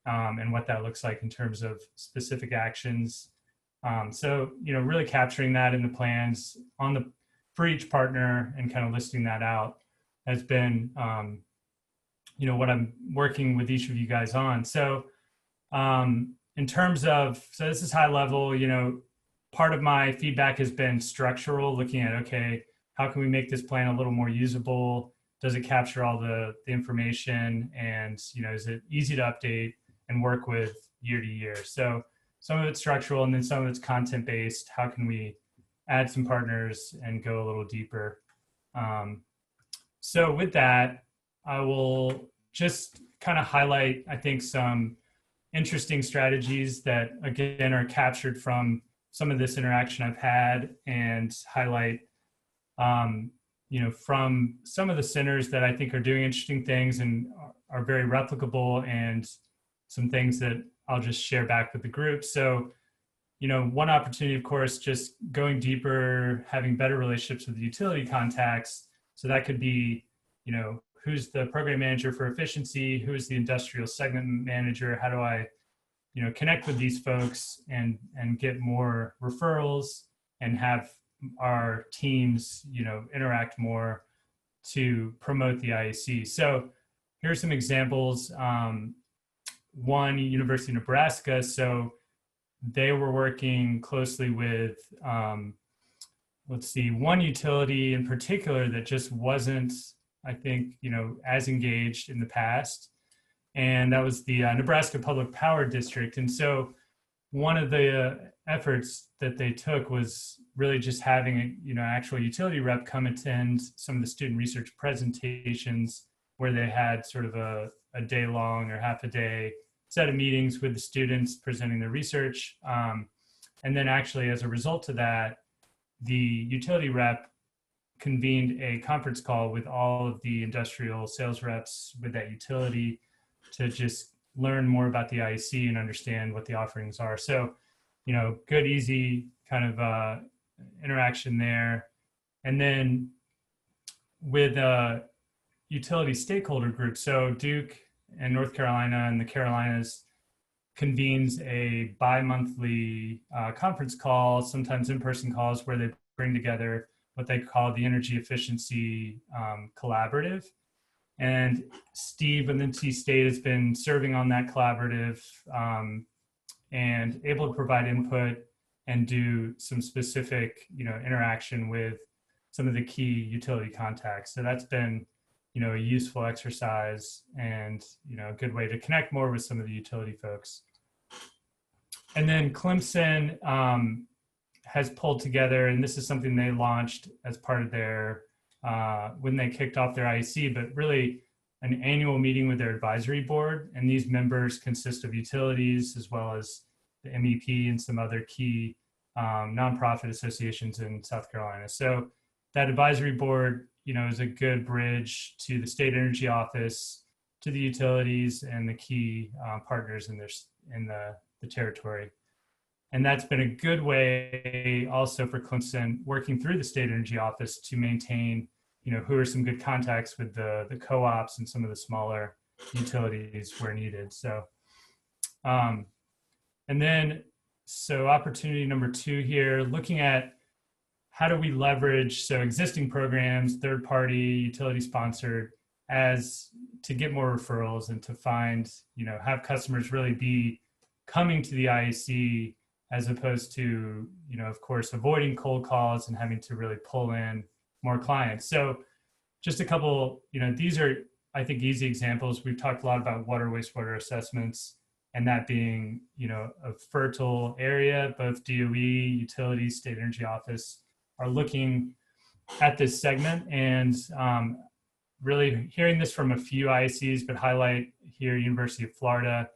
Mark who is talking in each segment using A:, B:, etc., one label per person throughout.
A: and what that looks like in terms of specific actions. So, really capturing that in the plans for each partner and kind of listing that out has been, what I'm working with each of you guys on. So in terms of, so this is high level, part of my feedback has been structural, looking at, okay, how can we make this plan a little more usable? Does it capture all the information? And, is it easy to update and work with year to year? So some of it's structural and then some of it's content-based. How can we add some partners and go a little deeper? So with that, I will just kind of highlight, I think, some interesting strategies that, again, are captured from some of this interaction I've had, and highlight, from some of the centers that I think are doing interesting things and are very replicable, and some things that I'll just share back with the group. So, one opportunity, of course, just going deeper, having better relationships with the utility contacts. So that could be, who's the program manager for efficiency? Who's the industrial segment manager? How do I, connect with these folks and get more referrals and have our teams, interact more to promote the IAC. So here's some examples. One, University of Nebraska. So they were working closely with, one utility in particular that just wasn't, I think, as engaged in the past. And that was the Nebraska Public Power District. And so one of the efforts that they took was really just having actual utility rep come attend some of the student research presentations, where they had sort of a day long or half a day set of meetings with the students presenting their research. And then actually, as a result of that, the utility rep convened a conference call with all of the industrial sales reps with that utility to just learn more about the IAC and understand what the offerings are. So, good, easy kind of interaction there. And then with utility stakeholder groups, so Duke and North Carolina and the Carolinas convenes a bi-monthly conference call, sometimes in-person calls, where they bring together what they call the Energy Efficiency Collaborative. And Steve with NC State has been serving on that collaborative and able to provide input and do some specific, interaction with some of the key utility contacts. So that's been, a useful exercise and, a good way to connect more with some of the utility folks. And then Clemson has pulled together, and this is something they launched as part of their, when they kicked off their IAC, but really an annual meeting with their advisory board. And these members consist of utilities as well as the MEP and some other key nonprofit associations in South Carolina. So that advisory board, is a good bridge to the state energy office, to the utilities and the key partners in the territory. And that's been a good way also for Clemson, working through the state energy office, to maintain, who are some good contacts with the co-ops and some of the smaller utilities where needed. So, and then, so opportunity number 2 here, looking at how do we leverage existing programs, third-party, utility-sponsored, as to get more referrals and to find, have customers really be coming to the IAC, as opposed to, of course, avoiding cold calls and having to really pull in more clients. So just a couple, these are, I think, easy examples. We've talked a lot about water, wastewater assessments, and that being, a fertile area. Both DOE, utilities, state energy office are looking at this segment, and really hearing this from a few IACs, but highlight here, University of Florida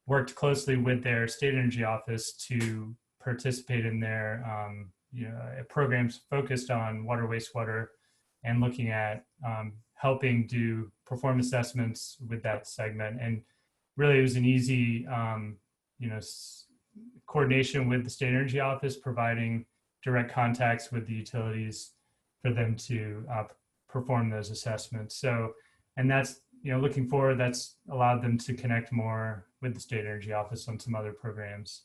A: worked closely with their state energy office to participate in their programs focused on water, wastewater, and looking at helping do perform assessments with that segment. And really, it was an easy, coordination with the state energy office, providing direct contacts with the utilities for them to perform those assessments. So, and that's, looking forward, that's allowed them to connect more with the State Energy Office on some other programs.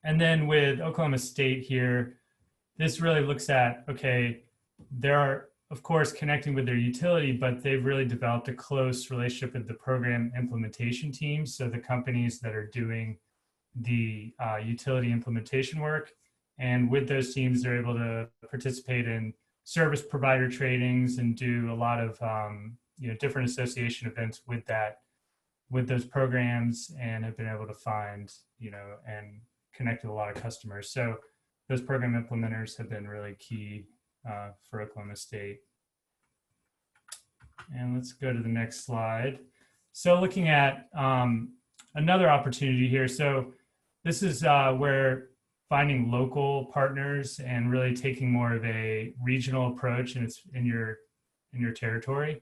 A: And then with Oklahoma State here, this really looks at, okay, there are, of course, connecting with their utility, but they've really developed a close relationship with the program implementation teams. So the companies that are doing the utility implementation work. And with those teams, they're able to participate in service provider trainings and do a lot of different association events with those programs, and have been able to find and connect with a lot of customers. So those program implementers have been really key for Oklahoma State. And let's go to the next slide. So looking at another opportunity here. So this is where finding local partners and really taking more of a regional approach, and it's in your territory,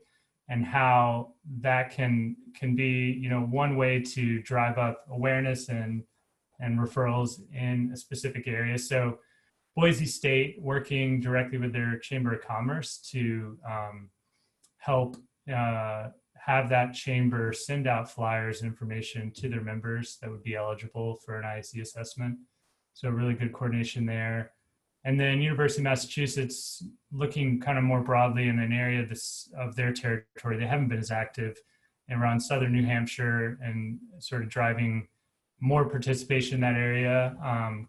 A: and how that can be one way to drive up awareness and referrals in a specific area. So Boise State working directly with their Chamber of Commerce to help have that chamber send out flyers and information to their members that would be eligible for an IAC assessment. So really good coordination there. And then University of Massachusetts looking kind of more broadly in an area of their territory. They haven't been as active around southern New Hampshire, and sort of driving more participation in that area,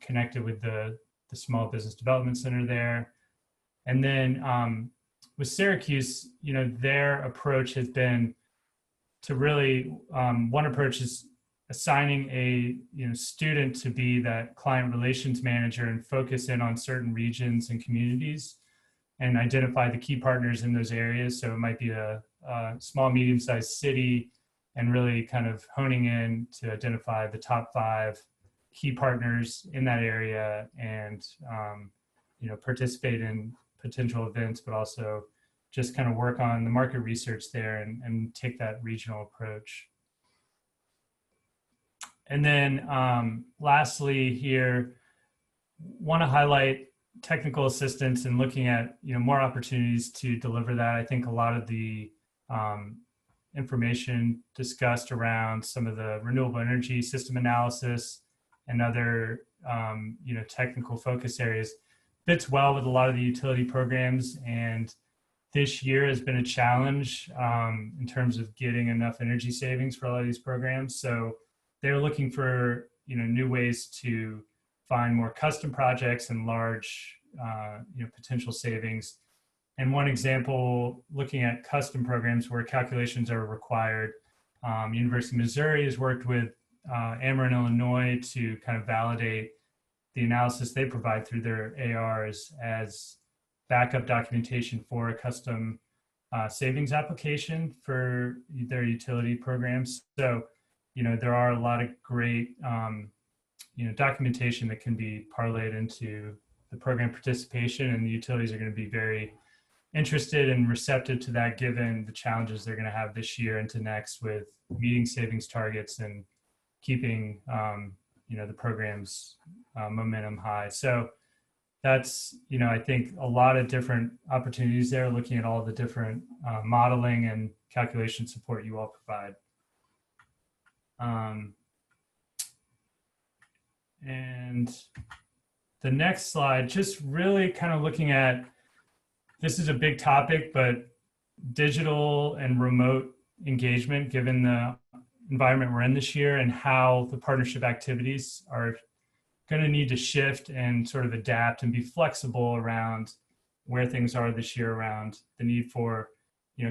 A: connected with the Small Business Development Center there. And then with Syracuse, their approach has been to really, one approach is assigning a student to be that client relations manager and focus in on certain regions and communities and identify the key partners in those areas. So it might be a small, medium-sized city, and really kind of honing in to identify the top 5 key partners in that area, and participate in potential events, but also just kind of work on the market research there and take that regional approach. And then lastly here, want to highlight technical assistance and looking at more opportunities to deliver that. I think a lot of the information discussed around some of the renewable energy system analysis and other technical focus areas fits well with a lot of the utility programs. And this year has been a challenge in terms of getting enough energy savings for a lot of these programs. So they're looking for new ways to find more custom projects and large potential savings. And one example, looking at custom programs where calculations are required, University of Missouri has worked with Ameren, Illinois, to kind of validate the analysis they provide through their ARs as backup documentation for a custom savings application for their utility programs. So there are a lot of great documentation that can be parlayed into the program participation, and the utilities are going to be very interested and receptive to that, given the challenges they're going to have this year into next with meeting savings targets and keeping the program's momentum high. So that's I think a lot of different opportunities there, looking at all the different modeling and calculation support you all provide. And the next slide, just really kind of looking at, this is a big topic, but digital and remote engagement, given the environment we're in this year, and how the partnership activities are going to need to shift and sort of adapt and be flexible around where things are this year, around the need for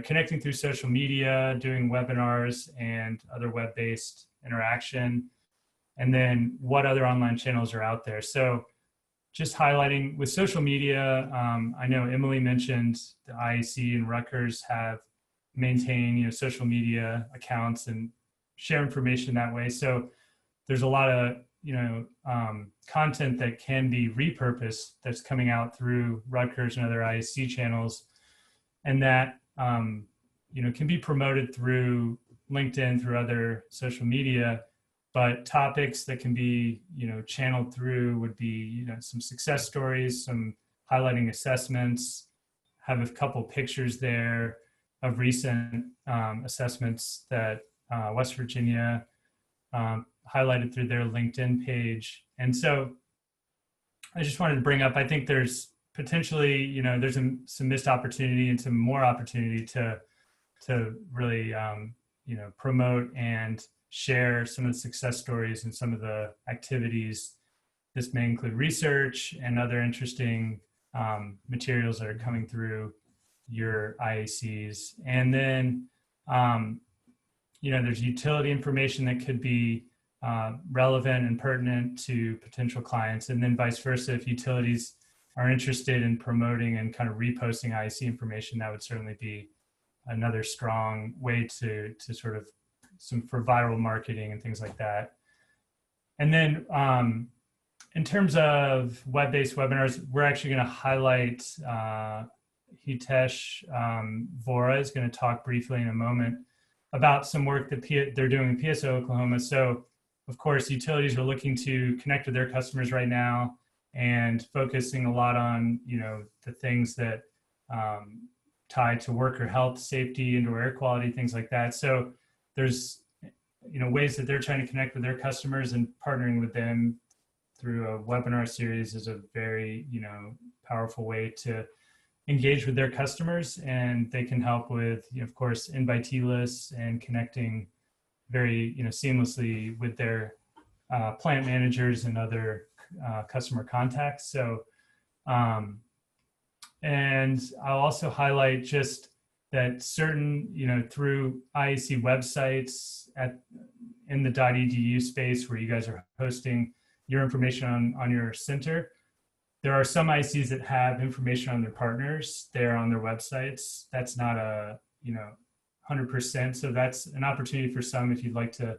A: connecting through social media, doing webinars and other web-based interaction, and then what other online channels are out there. So just highlighting with social media, I know Emily mentioned the IAC and Rutgers have maintained social media accounts and share information that way. So there's a lot of content that can be repurposed that's coming out through Rutgers and other IAC channels, and that can be promoted through LinkedIn, through other social media. But topics that can be channeled through would be some success stories, some highlighting assessments, have a couple pictures there, recent assessments that West Virginia highlighted through their LinkedIn page. And so I just wanted to bring up, I think there's potentially, you know, there's some missed opportunity and some more opportunity to really, you know, promote and share some of the success stories and some of the activities. This may include research and other interesting materials that are coming through your IACs. And then, you know, there's utility information that could be relevant and pertinent to potential clients. And then vice versa, if utilities are interested in promoting and kind of reposting IAC information, that would certainly be another strong way to sort of for viral marketing and things like that. And then in terms of web-based webinars, we're actually going to highlight Hitesh Vora is going to talk briefly in a moment about some work that they're doing in PSO Oklahoma. So of course, utilities are looking to connect with their customers right now and focusing a lot on, you know, the things that tie to worker health, safety, indoor air quality, things like that. So there's, you know, ways that they're trying to connect with their customers, and partnering with them through a webinar series is a very, you know, powerful way to engage with their customers. And they can help with, you know, of course, invitee lists and connecting very, you know, seamlessly with their plant managers and other customer contacts. So, and I'll also highlight just that certain, you know, through IAC websites in the .edu space where you guys are hosting your information on your center, there are some IACs that have information on their partners there on their websites. That's not a, you know, 100%. So that's an opportunity for some, if you'd like to,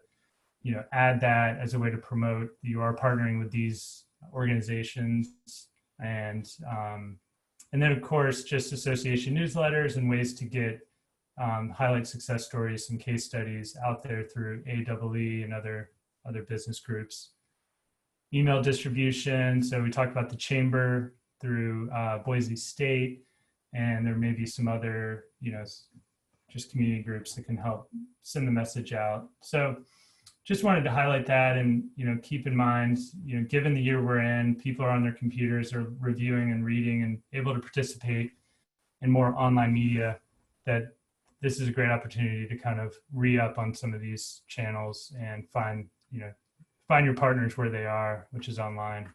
A: you know, add that as a way to promote you are partnering with these organizations. And then of course, just association newsletters and ways to get highlight success stories and case studies out there through AEE and other business groups. Email distribution. So we talked about the chamber through Boise State, and there may be some other, you know, just community groups that can help send the message out. So just wanted to highlight that, and, you know, keep in mind, you know, given the year we're in, people are on their computers or reviewing and reading and able to participate in more online media, that this is a great opportunity to kind of re-up on some of these channels and find your partners where they are, which is online.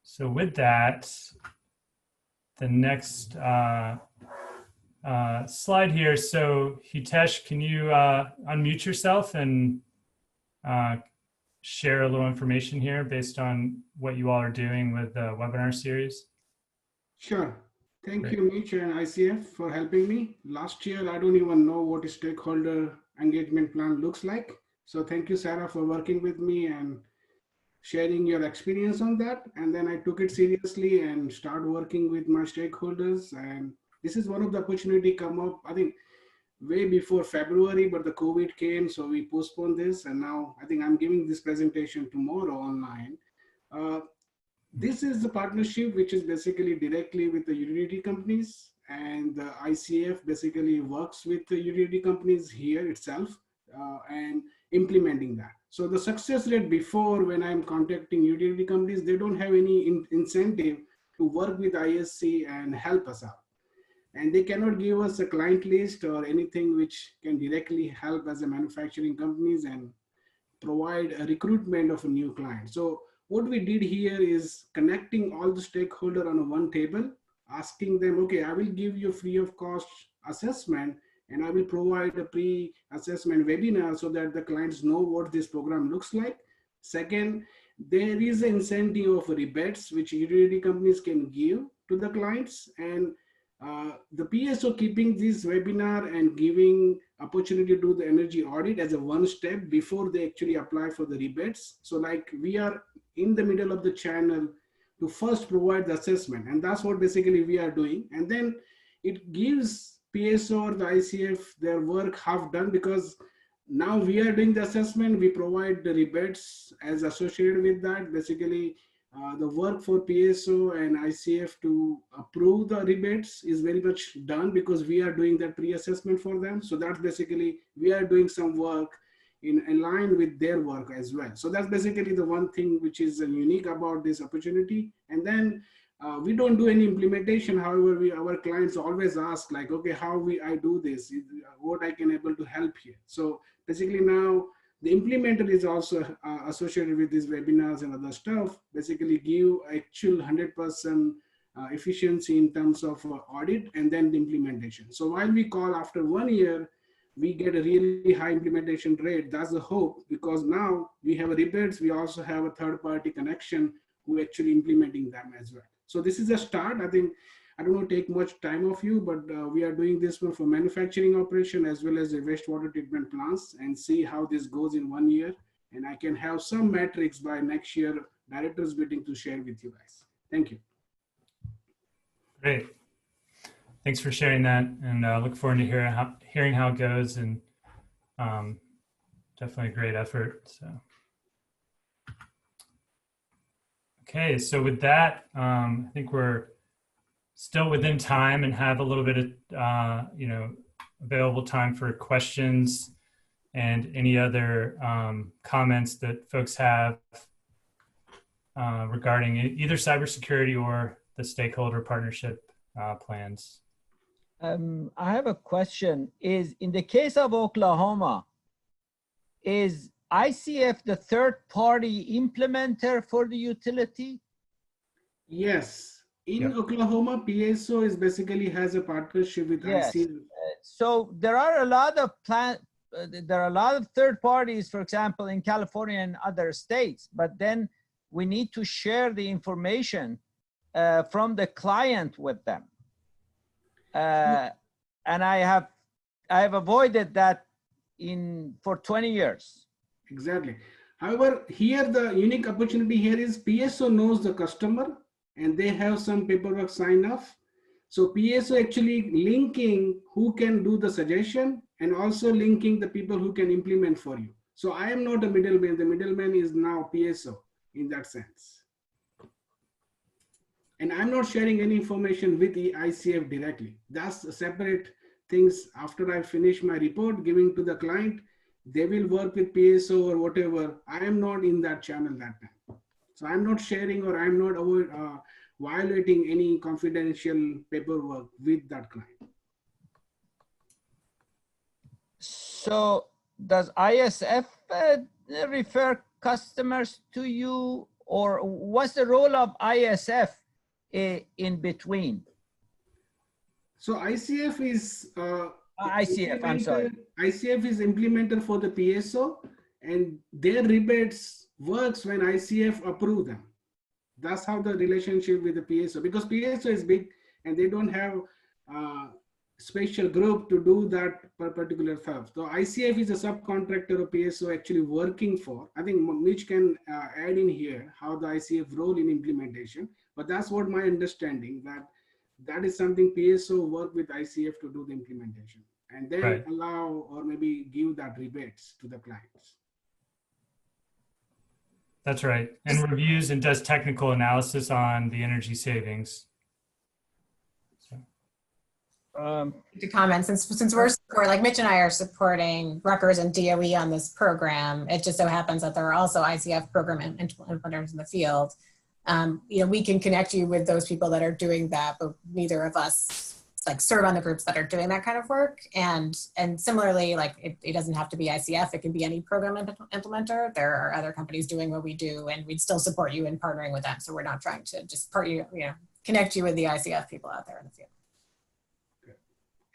A: So with that, the next slide here. So Hitesh, can you unmute yourself and share a little information here based on what you all are doing with the webinar series?
B: Sure. Thank you, Mitch and ICF, for helping me. Last year, I don't even know what a stakeholder engagement plan looks like. So thank you, Sarah, for working with me and sharing your experience on that. And then I took it seriously and started working with my stakeholders. And this is one of the opportunity come up, I think, way before February, but the COVID came, so we postponed this. And now I think I'm giving this presentation tomorrow online. This is the partnership, which is basically directly with the utility companies, and the ICF basically works with the utility companies here itself and implementing that. So the success rate before, when I'm contacting utility companies, they don't have any incentive to work with ISC and help us out. And they cannot give us a client list or anything which can directly help as a manufacturing companies and provide a recruitment of a new client. So what we did here is connecting all the stakeholders on one table, asking them, okay, I will give you free of cost assessment, and I will provide a pre-assessment webinar so that the clients know what this program looks like. Second, there is an incentive of rebates which utility companies can give to the clients, and the PSO keeping this webinar and giving opportunity to do the energy audit as a one step before they actually apply for the rebates. So like we are in the middle of the channel to first provide the assessment, and that's what basically we are doing. And then it gives PSO or the ICF their work half done, because now we are doing the assessment, we provide the rebates as associated with that. Basically, the work for PSO and ICF to approve the rebates is very much done because we are doing that pre-assessment for them. So that's basically, we are doing some work in line with their work as well. So that's basically the one thing which is unique about this opportunity. And then we don't do any implementation. However, our clients always ask like, okay, I do this, what I can able to help here. So basically now the implementer is also associated with these webinars and other stuff, basically give actual 100% efficiency in terms of audit and then the implementation. So while we call after 1 year, we get a really high implementation rate. That's the hope, because now we have a rebates, we also have a third party connection who actually implementing them as well. So this is a start. I think I don't want to take much time of you, but we are doing this one for manufacturing operation as well as the wastewater treatment plants, and see how this goes in 1 year. And I can have some metrics by next year directors meeting to share with you guys. Thank you.
A: Great. Thanks for sharing that, and look forward to hearing how it goes, and definitely a great effort. So, okay, so with that, I think we're still within time and have a little bit of available time for questions and any other comments that folks have regarding either cybersecurity or the stakeholder partnership plans.
C: I have a question. Is in the case of Oklahoma, is ICF the third-party implementer for the utility?
B: Yes. In Oklahoma, PSO is basically has a partnership with ICF.
C: So there are a lot of there are a lot of third parties, for example, in California and other states, but then we need to share the information from the client with them. And I have avoided that for 20 years.
B: Exactly. However, here the unique opportunity here is PSO knows the customer and they have some paperwork signed off. So PSO actually linking who can do the suggestion and also linking the people who can implement for you. So I am not a middleman. The middleman is now PSO in that sense. And I'm not sharing any information with the ICF directly. That's separate things. After I finish my report, giving to the client, they will work with PSO or whatever. I am not in that channel that time. So I'm not sharing, or I'm not violating any confidential paperwork with that client.
C: So does ISF refer customers to you, or what's the role of ISF in between?
B: So ICF is
C: ICF, I'm sorry.
B: ICF is implementer for the PSO, and their rebates works when ICF approve them. That's how the relationship with the PSO, because PSO is big and they don't have special group to do that particular stuff. So ICF is a subcontractor of PSO actually working for. I think Mitch can add in here how the ICF role in implementation, but that's what my understanding, that is something PSO work with ICF to do the implementation and then allow or maybe give that rebates to the clients.
A: That's right. And reviews and does technical analysis on the energy savings.
D: To comment, since we're like Mitch and I are supporting Rutgers and DOE on this program, it just so happens that there are also ICF program implementers in the field. We can connect you with those people that are doing that, but neither of us like serve on the groups that are doing that kind of work. And similarly, like it doesn't have to be ICF, it can be any program implementer. There are other companies doing what we do, and we'd still support you in partnering with them. So we're not trying to just connect you with the ICF people out there in the field.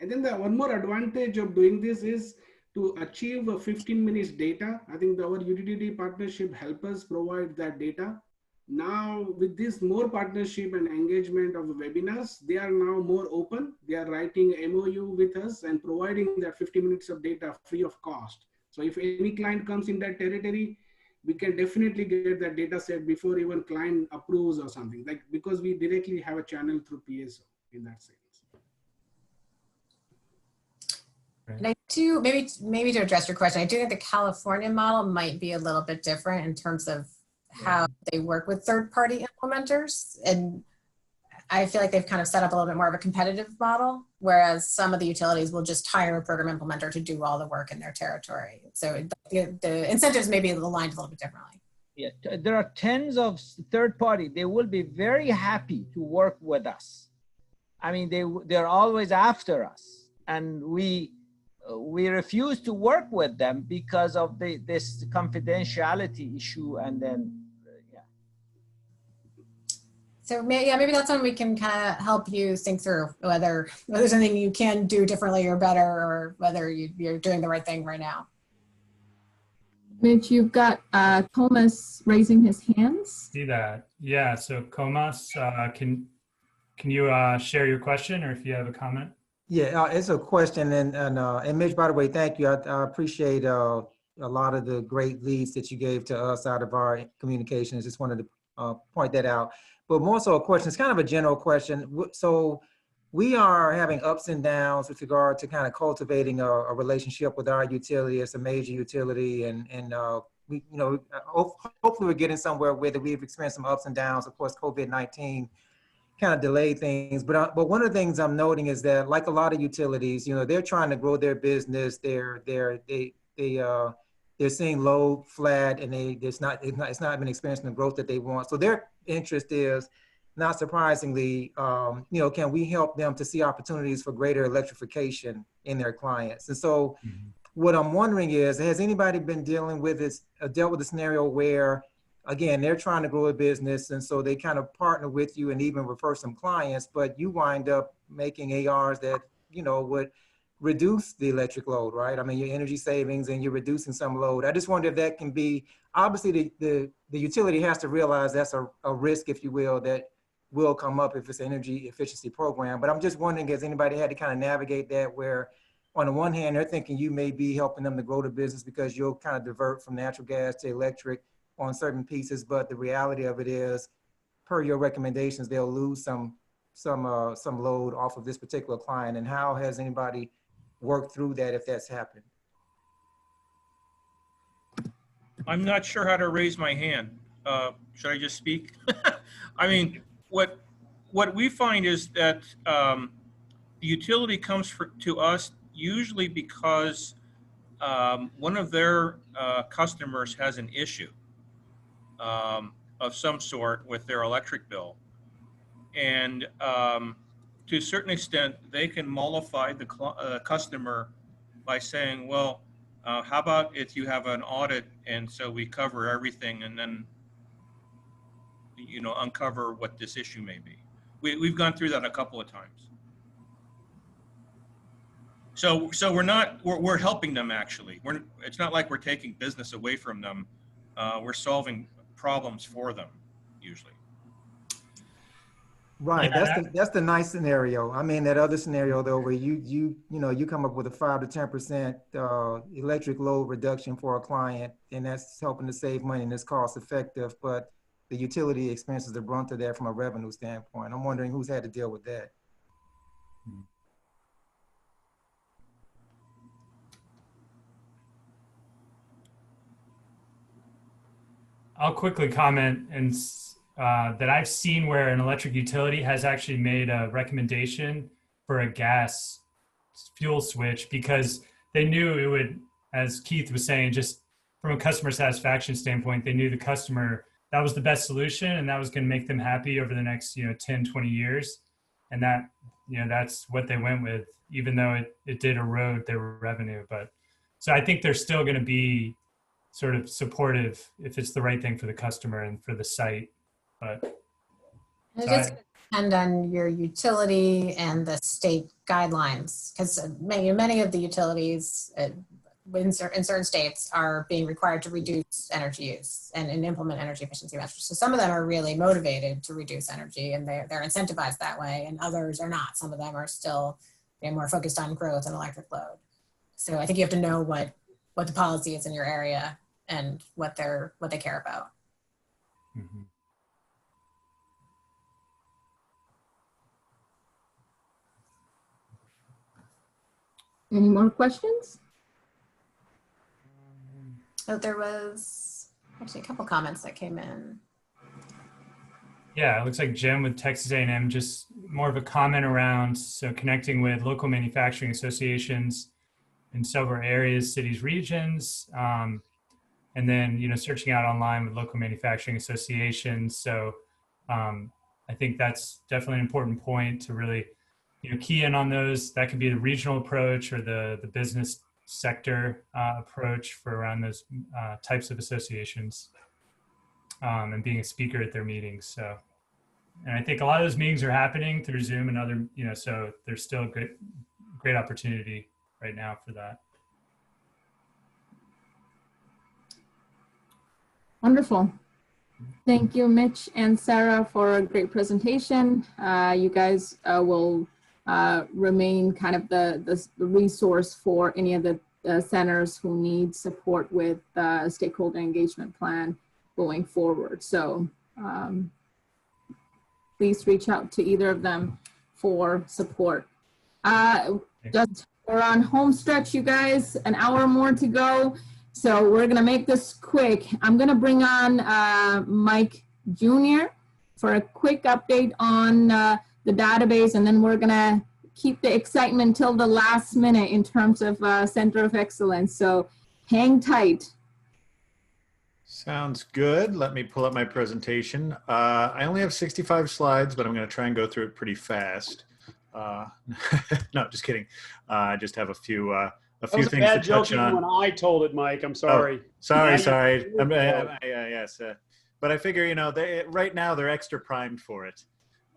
B: And then the one more advantage of doing this is to achieve a 15 minutes data. I think our utility partnership help us provide that data. Now with this more partnership and engagement of the webinars, they are now more open. They are writing MOU with us and providing that 50 minutes of data free of cost. So if any client comes in that territory, we can definitely get that data set before even client approves or something, like because we directly have a channel through PSO in that sense.
D: And I do, maybe to address your question, I do think the California model might be a little bit different in terms of how they work with third-party implementers. And I feel like they've kind of set up a little bit more of a competitive model, whereas some of the utilities will just hire a program implementer to do all the work in their territory. So the incentives may be aligned a little bit differently.
C: Yeah, there are tens of third party. They will be very happy to work with us. I mean, they're always after us, and we refuse to work with them because of this confidentiality issue. And then, yeah.
D: So maybe that's when we can kind of help you think through whether there's anything you can do differently or better, or whether you're doing the right thing right now.
E: Mitch, you've got Thomas raising his hands.
A: See that? Yeah. So Comas, can you share your question, or if you have a comment?
F: Yeah, it's a question, and Mitch, by the way, thank you. I appreciate a lot of the great leads that you gave to us out of our communications. Just wanted to point that out. But more so a question, it's kind of a general question. So we are having ups and downs with regard to kind of cultivating a relationship with our utility. It's a major utility, and we, hopefully we're getting somewhere with it. We've experienced some ups and downs. Of course, COVID-19 kind of delayed things, but one of the things I'm noting is that, like a lot of utilities, they're trying to grow their business. They're seeing low, flat, and it's not been experiencing the growth that they want. So their interest is, not surprisingly, can we help them to see opportunities for greater electrification in their clients? And so, what I'm wondering is, has anybody been dealt with a scenario where, again, they're trying to grow a business, and so they kind of partner with you and even refer some clients, but you wind up making ARs that, would reduce the electric load, right? I mean, your energy savings, and you're reducing some load. I just wonder if that can be, obviously the utility has to realize that's a risk, if you will, that will come up if it's an energy efficiency program. But I'm just wondering, has anybody had to kind of navigate that, where on the one hand, they're thinking you may be helping them to grow the business because you'll kind of divert from natural gas to electric on certain pieces, but the reality of it is, per your recommendations, they'll lose some load off of this particular client. And how has anybody worked through that, if that's happened?
G: I'm not sure how to raise my hand. Should I just speak? I mean, what we find is that the utility comes to us usually because one of their customers has an issue of some sort with their electric bill. And to a certain extent, they can mollify the customer by saying, well, how about if you have an audit, and so we cover everything, and then uncover what this issue may be. We've gone through that a couple of times. So we're helping them, actually. It's not like we're taking business away from them. We're solving problems for them, usually.
F: Right.
A: Yeah.
F: That's the nice scenario. I mean, that other scenario though, where you come up with a 5 to 10% electric load reduction for a client, and that's helping to save money and it's cost effective, but the utility experiences the brunt of that from a revenue standpoint. I'm wondering who's had to deal with that.
A: I'll quickly comment that I've seen where an electric utility has actually made a recommendation for a gas fuel switch because they knew it would, as Keith was saying, just from a customer satisfaction standpoint, they knew the customer, that was the best solution, and that was going to make them happy over the next 10, 20 years. And that, that's what they went with, even though it did erode their revenue. But so I think they're still going to be sort of supportive if it's the right thing for the customer and for the site. But
D: it's just going to depend on your utility and the state guidelines, because many of the utilities in certain states are being required to reduce energy use and implement energy efficiency measures. So some of them are really motivated to reduce energy, and they're incentivized that way, and others are not. Some of them are still more focused on growth and electric load. So I think you have to know what the policy is in your area and what they care about.
A: mm-hmm.
E: Any more questions?
D: So there was Actually, a couple comments that came in.
A: Yeah, it looks like Jim with Texas A&M, just more of a comment around, so connecting with local manufacturing associations in several areas, cities, regions, and then, you know, searching out online with local manufacturing associations. So I think that's definitely an important point to really, you know, key in on those. That could be the regional approach or the business sector approach for around those types of associations, and being a speaker at their meetings. So, and I think a lot of those meetings are happening through Zoom and other, you know, so there's still a great opportunity right now for that.
E: Wonderful. Thank you, Mitch and Sarah, for a great presentation. You guys will remain kind of the resource for any of the centers who need support with stakeholder engagement plan going forward. So please reach out to either of them for support. Just we're on home stretch, you guys, an hour more to go. So we're gonna make this quick. I'm gonna bring on Mike Jr. for a quick update on the database, and then we're gonna keep the excitement till the last minute in terms of Center of Excellence. So hang tight.
H: Sounds good. Let me pull up my presentation. I only have 65 slides, but I'm gonna try and go through it pretty fast. No, just kidding. I just have a few things to touch on.
I: When I told it, Mike, I'm sorry.
H: Oh, sorry. Yes, but I figure, you know, right now they're extra primed for it.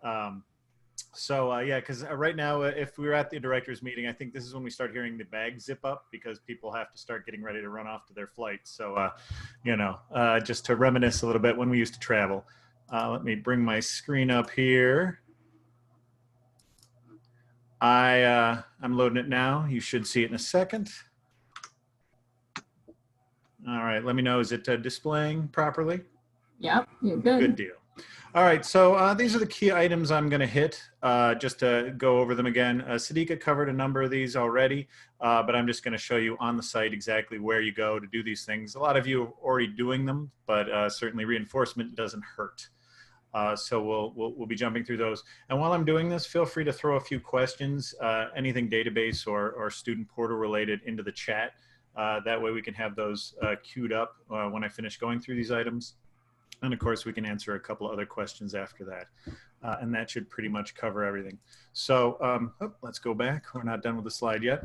H: Yeah, because right now, if we were at the directors meeting, I think this is when we start hearing the bag zip up because people have to start getting ready to run off to their flights. So, you know, just to reminisce a little bit when we used to travel. Let me bring my screen up here. I'm loading it now. You should see it in a second. All right, let me know, is it displaying properly?
E: Yep, you're good.
H: Good deal. All right, so these are the key items I'm gonna hit, just to go over them again. Sadiqa covered a number of these already, but I'm just gonna show you on the site exactly where you go to do these things. A lot of you are already doing them, but certainly reinforcement doesn't hurt. So we'll be jumping through those. And while I'm doing this, feel free to throw a few questions, anything database or student portal related into the chat. That way we can have those queued up when I finish going through these items. And of course, we can answer a couple other questions after that. And that should pretty much cover everything. So let's go back. We're not done with the slide yet.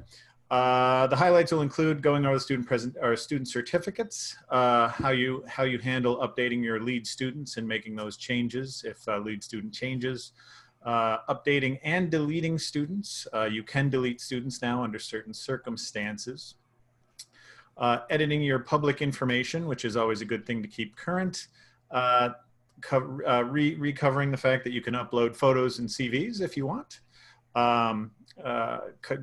H: The highlights will include going over the student certificates, how you handle updating your lead students and making those changes if lead student changes, updating and deleting students. You can delete students now under certain circumstances. Editing your public information, which is always a good thing to keep current. Recovering the fact that you can upload photos and CVs if you want.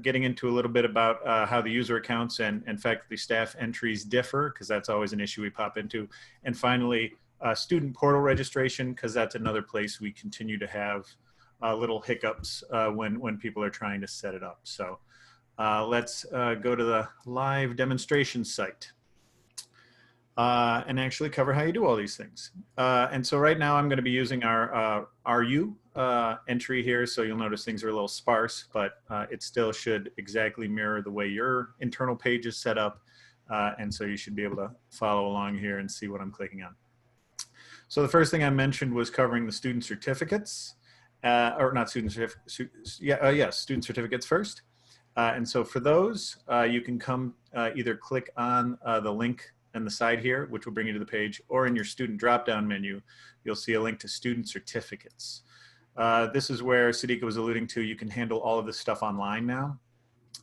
H: Getting into a little bit about how the user accounts and faculty staff entries differ, because that's always an issue we pop into. And finally, student portal registration, because that's another place we continue to have little hiccups when people are trying to set it up. So let's go to the live demonstration site. And actually cover how you do all these things. And so right now I'm going to be using our RU entry here. So you'll notice things are a little sparse, but it still should exactly mirror the way your internal page is set up. And so you should be able to follow along here and see what I'm clicking on. So the first thing I mentioned was covering the student certificates, or not student certificates, student certificates first. And so for those, you can come either click on the link on the side here, which will bring you to the page, or in your student drop-down menu, you'll see a link to student certificates. This is where Sadiqa was alluding to, you can handle all of this stuff online now.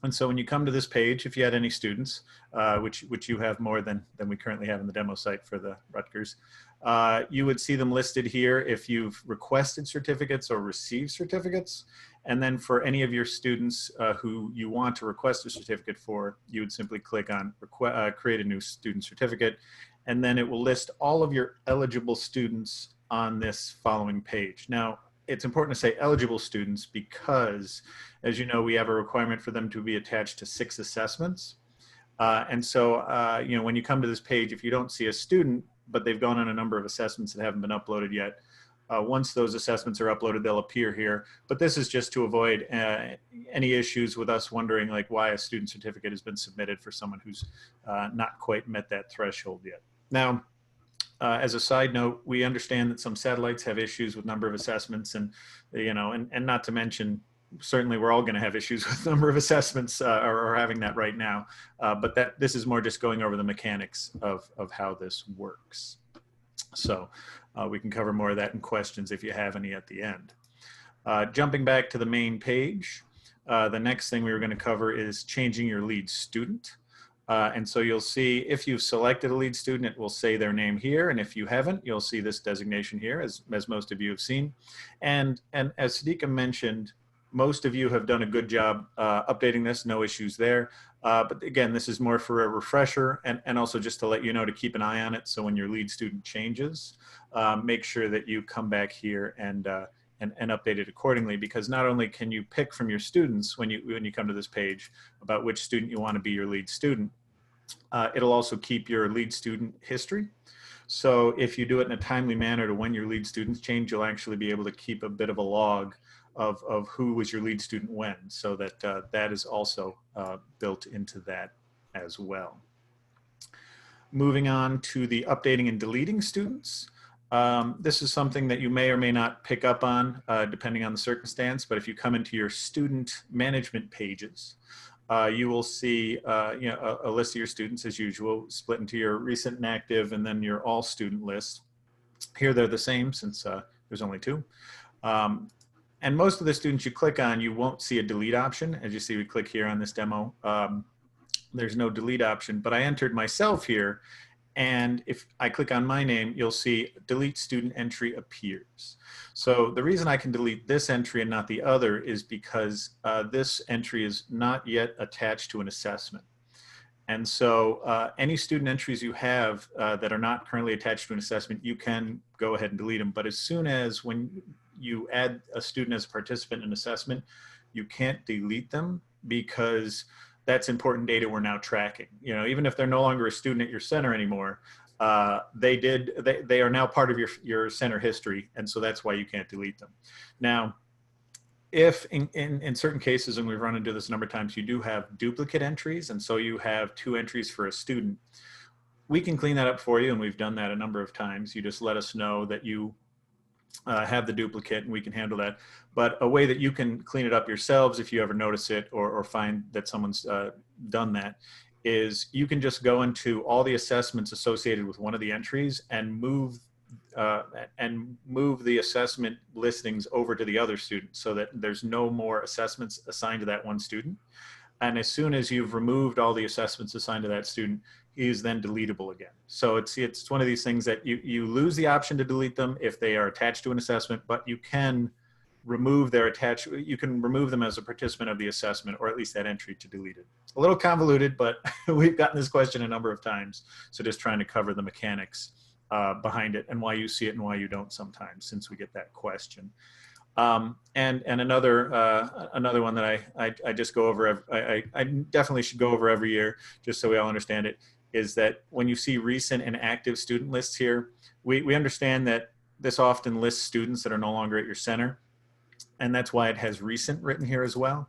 H: And so when you come to this page, if you had any students, which you have more than we currently have in the demo site for the Rutgers, you would see them listed here if you've requested certificates or received certificates. And then for any of your students who you want to request a certificate for, you would simply click on create a new student certificate, and then it will list all of your eligible students on this following page. Now, it's important to say eligible students because, as you know, we have a requirement for them to be attached to 6 assessments. And so, you know, when you come to this page, if you don't see a student but they've gone on a number of assessments that haven't been uploaded yet. Once those assessments are uploaded, they'll appear here. But this is just to avoid any issues with us wondering like why a student certificate has been submitted for someone who's not quite met that threshold yet. Now, as a side note, we understand that some satellites have issues with number of assessments, and and not to mention, certainly we're all going to have issues with number of assessments or having that right now. But this is more just going over the mechanics of how this works. So we can cover more of that in questions if you have any at the end. Jumping back to the main page, the next thing we were going to cover is changing your lead student. And so you'll see if you've selected a lead student, it will say their name here. And if you haven't, you'll see this designation here, as most of you have seen. And as Sadiqa mentioned, most of you have done a good job updating this, no issues there. But again, this is more for a refresher and also just to let you know to keep an eye on it. So when your lead student changes, make sure that you come back here and update it accordingly, because not only can you pick from your students when you come to this page about which student you want to be your lead student, it'll also keep your lead student history. So if you do it in a timely manner to when your lead students change, you'll actually be able to keep a bit of a log of who was your lead student when, so that that is also built into that as well. Moving on to the updating and deleting students. This is something that you may or may not pick up on depending on the circumstance, but if you come into your student management pages, you will see a list of your students as usual, split into your recent and active and then your all student list. Here they're the same since there's only 2. And most of the students you click on, you won't see a delete option. As you see, we click here on this demo. There's no delete option, but I entered myself here. And if I click on my name, you'll see delete student entry appears. So the reason I can delete this entry and not the other is because this entry is not yet attached to an assessment. And so any student entries you have that are not currently attached to an assessment, you can go ahead and delete them. But as soon as when you add a student as a participant in assessment, you can't delete them because that's important data we're now tracking. Even if they're no longer a student at your center anymore, they are now part of your center history, and so that's why you can't delete them. Now, if in certain cases, and we've run into this a number of times, you do have duplicate entries, and so you have 2 entries for a student, we can clean that up for you, and we've done that a number of times. You just let us know that you have the duplicate, and we can handle that. But a way that you can clean it up yourselves if you ever notice it or find that someone's done that is you can just go into all the assessments associated with one of the entries and move the assessment listings over to the other student so that there's no more assessments assigned to that one student. And as soon as you've removed all the assessments assigned to that student, he is then deletable again. So it's one of these things that you lose the option to delete them if they are attached to an assessment, but you can remove you can remove them as a participant of the assessment, or at least that entry to delete it. A little convoluted, but we've gotten this question a number of times. So just trying to cover the mechanics behind it and why you see it and why you don't sometimes, since we get that question. And another one that I just go over, I definitely should go over every year just so we all understand it, is that when you see recent and active student lists here, we understand that this often lists students that are no longer at your center, and that's why it has recent written here as well.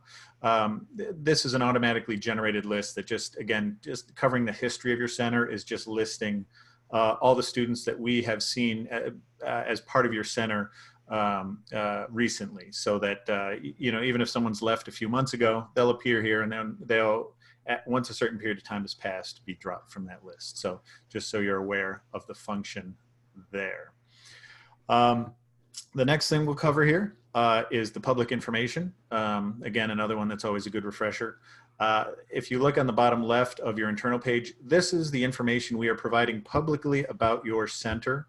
H: This is an automatically generated list that just covering the history of your center is just listing all the students that we have seen as part of your center recently, so that even if someone's left a few months ago, they'll appear here, and then they'll, once a certain period of time has passed, be dropped from that list. So just so you're aware of the function there. The next thing we'll cover here is the public information. Again, another one that's always a good refresher. If you look on the bottom left of your internal page, this is the information we are providing publicly about your center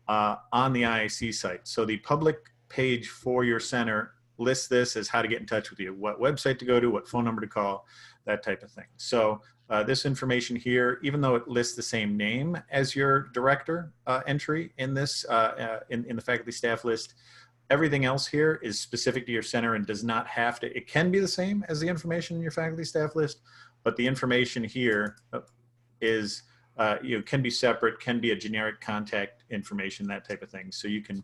H: on the IAC site. So the public page for your center lists this as how to get in touch with you, what website to go to, what phone number to call, that type of thing. So this information here, even though it lists the same name as your director entry in this, in the faculty staff list, everything else here is specific to your center and does not have to, it can be the same as the information in your faculty staff list, but the information here is can be separate, can be a generic contact information, that type of thing. So you can,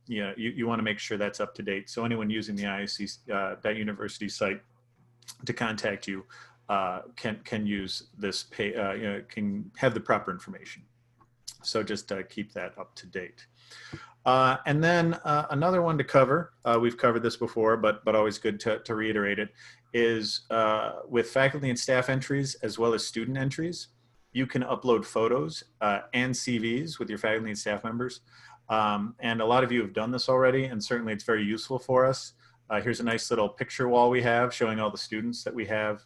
H: you want to make sure that's up to date. So anyone using the IAC that university site to contact you can use this can have the proper information. So just keep that up to date. And then another one to cover, we've covered this before, but always good to reiterate it, is with faculty and staff entries as well as student entries, you can upload photos and CVs with your faculty and staff members. And a lot of you have done this already, and certainly it's very useful for us. Here's a nice little picture wall we have showing all the students that we have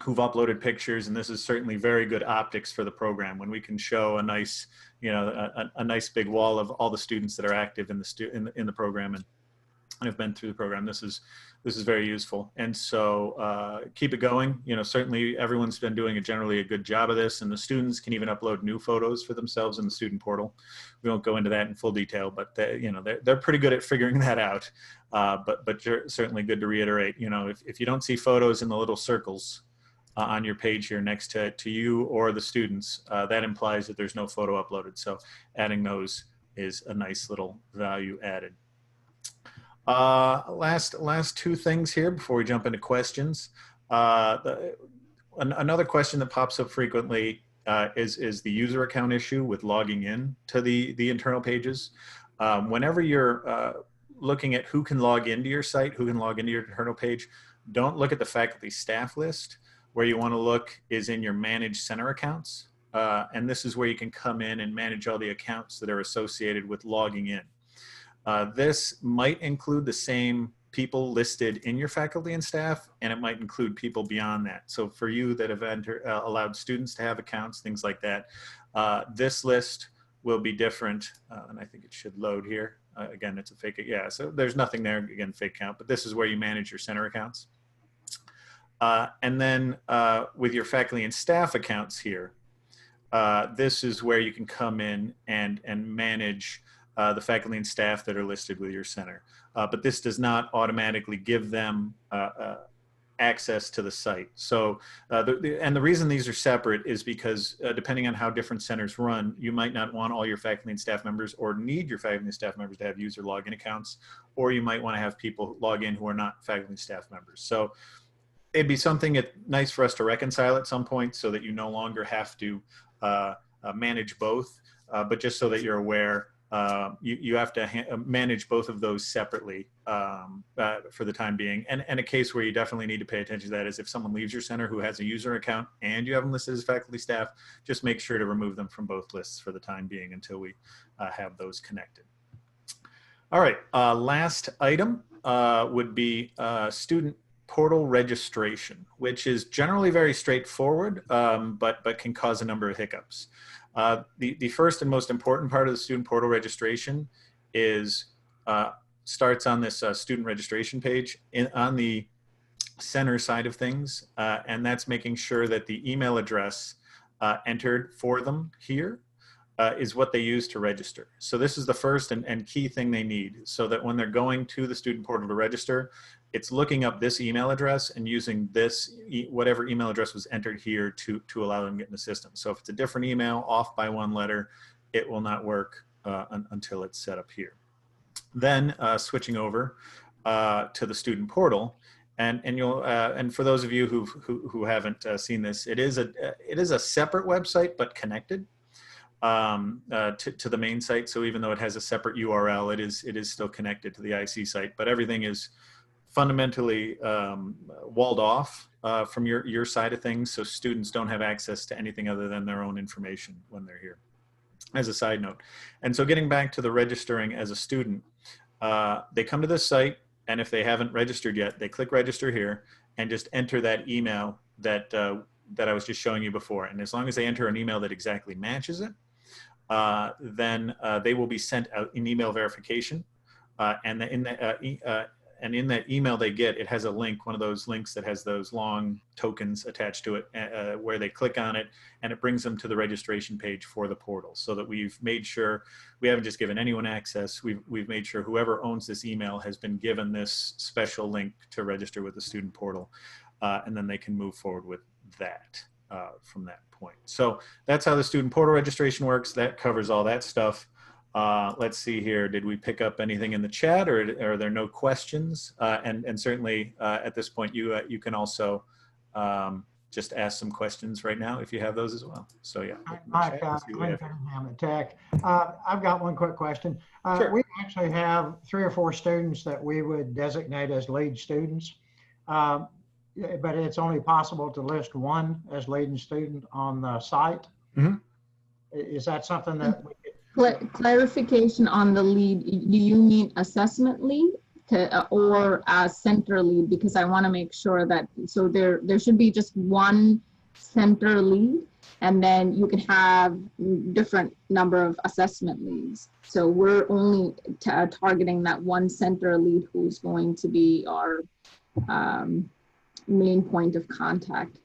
H: who've uploaded pictures, and this is certainly very good optics for the program when we can show a nice, a nice big wall of all the students that are active in the program and have been through the program. This is very useful, and so keep it going. Certainly everyone's been doing generally a good job of this, and the students can even upload new photos for themselves in the student portal. We won't go into that in full detail, but they're pretty good at figuring that out. But certainly good to reiterate. If you don't see photos in the little circles on your page here next to you or the students, that implies that there's no photo uploaded. So adding those is a nice little value added. Last two things here before we jump into questions. Another question that pops up frequently is the user account issue with logging in to the internal pages. Whenever you're looking at who can log into your site, who can log into your internal page, don't look at the faculty staff list. Where you want to look is in your manage center accounts. And this is where you can come in and manage all the accounts that are associated with logging in. This might include the same people listed in your faculty and staff, and it might include people beyond that. So for you that have allowed students to have accounts, things like that, this list will be different. And I think it should load here. Again, it's a fake, yeah, so there's nothing there, again, fake count, but this is where you manage your center accounts. And then with your faculty and staff accounts here, this is where you can come in and manage the faculty and staff that are listed with your center. But this does not automatically give them access to the site. So, and the reason these are separate is because depending on how different centers run, you might not want all your faculty and staff members or need your faculty and staff members to have user login accounts, or you might want to have people log in who are not faculty and staff members. So it'd be something nice for us to reconcile at some point so that you no longer have to manage both, but just so that you're aware, you have to manage both of those separately for the time being. And a case where you definitely need to pay attention to that is if someone leaves your center who has a user account and you have them listed as faculty staff, just make sure to remove them from both lists for the time being until we have those connected. All right, last item would be student portal registration, which is generally very straightforward, but can cause a number of hiccups. The first and most important part of the student portal registration is starts on this student registration page on the center side of things, and that's making sure that the email address entered for them here is what they use to register. So this is the first and key thing they need, so that when they're going to the student portal to register, it's looking up this email address and using this, whatever email address was entered here to allow them to get in the system. So if it's a different email off by one letter, it will not work until it's set up here. Then switching over to the student portal, and you'll and for those of you who haven't seen this, it is a separate website but connected to the main site. So even though it has a separate URL, it is still connected to the IAC site, but everything is fundamentally walled off from your side of things, so students don't have access to anything other than their own information when they're here, as a side note. And so getting back to the registering as a student, they come to this site, and if they haven't registered yet, they click register here and just enter that email that I was just showing you before. And as long as they enter an email that exactly matches it, then they will be sent out an email verification, and in that email they get, it has a link, one of those links that has those long tokens attached to it, where they click on it and it brings them to the registration page for the portal. So that we've made sure we haven't just given anyone access, we've made sure whoever owns this email has been given this special link to register with the student portal, and then they can move forward with that. from that point. So that's how the student portal registration works. That covers all that stuff. Let's see here. Did we pick up anything in the chat, or are there no questions? And certainly at this point, you can also just ask some questions right now if you have those as well. So yeah.
J: Mike, Glenn Cunningham at Tech. I've got one quick question.
H: Sure.
J: We actually have 3 or 4 students that we would designate as lead students, but it's only possible to list one as leading student on the site.
H: Mm-hmm.
J: Is that something that we could?
E: Clarification on the lead. Do you mean assessment lead or center lead? Because I want to make sure that, so there should be just one center lead, and then you can have different number of assessment leads. So we're only targeting that one center lead who's going to be our main point of contact.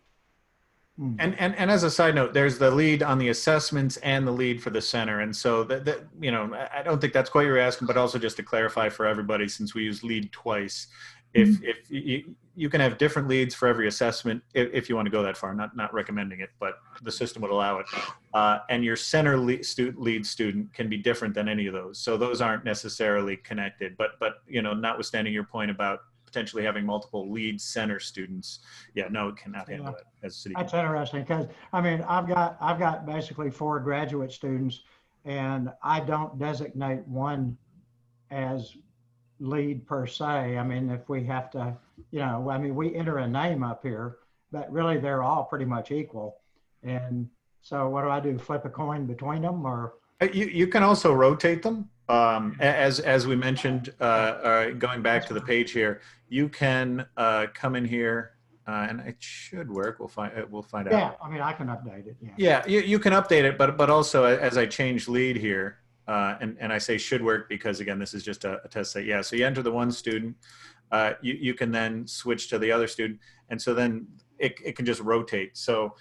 H: And as a side note, there's the lead on the assessments and the lead for the center. And so that you know, I don't think that's quite what you're asking, but also just to clarify for everybody, since we use lead twice, if you can have different leads for every assessment, if you want to go that far, not recommending it, but the system would allow it. And your center lead student can be different than any of those. So those aren't necessarily connected, but you know, notwithstanding your point about potentially having multiple lead center students, yeah, no, it cannot handle that as a city.
J: That's interesting, because I mean, I've got basically 4 graduate students, and I don't designate one as lead per se. I mean, if we have to, you know, I mean, we enter a name up here, but really they're all pretty much equal. And so what do I do? Flip a coin between them, or?
H: You can also rotate them. As we mentioned, going back to the page here, you can come in here, and it should work. We'll find out.
J: Yeah, I mean, I can update it.
H: Yeah, you can update it, but also as I change lead here, and I say should work because again, this is just a test site. Yeah, so you enter the one student, you can then switch to the other student, and so then it can just rotate. So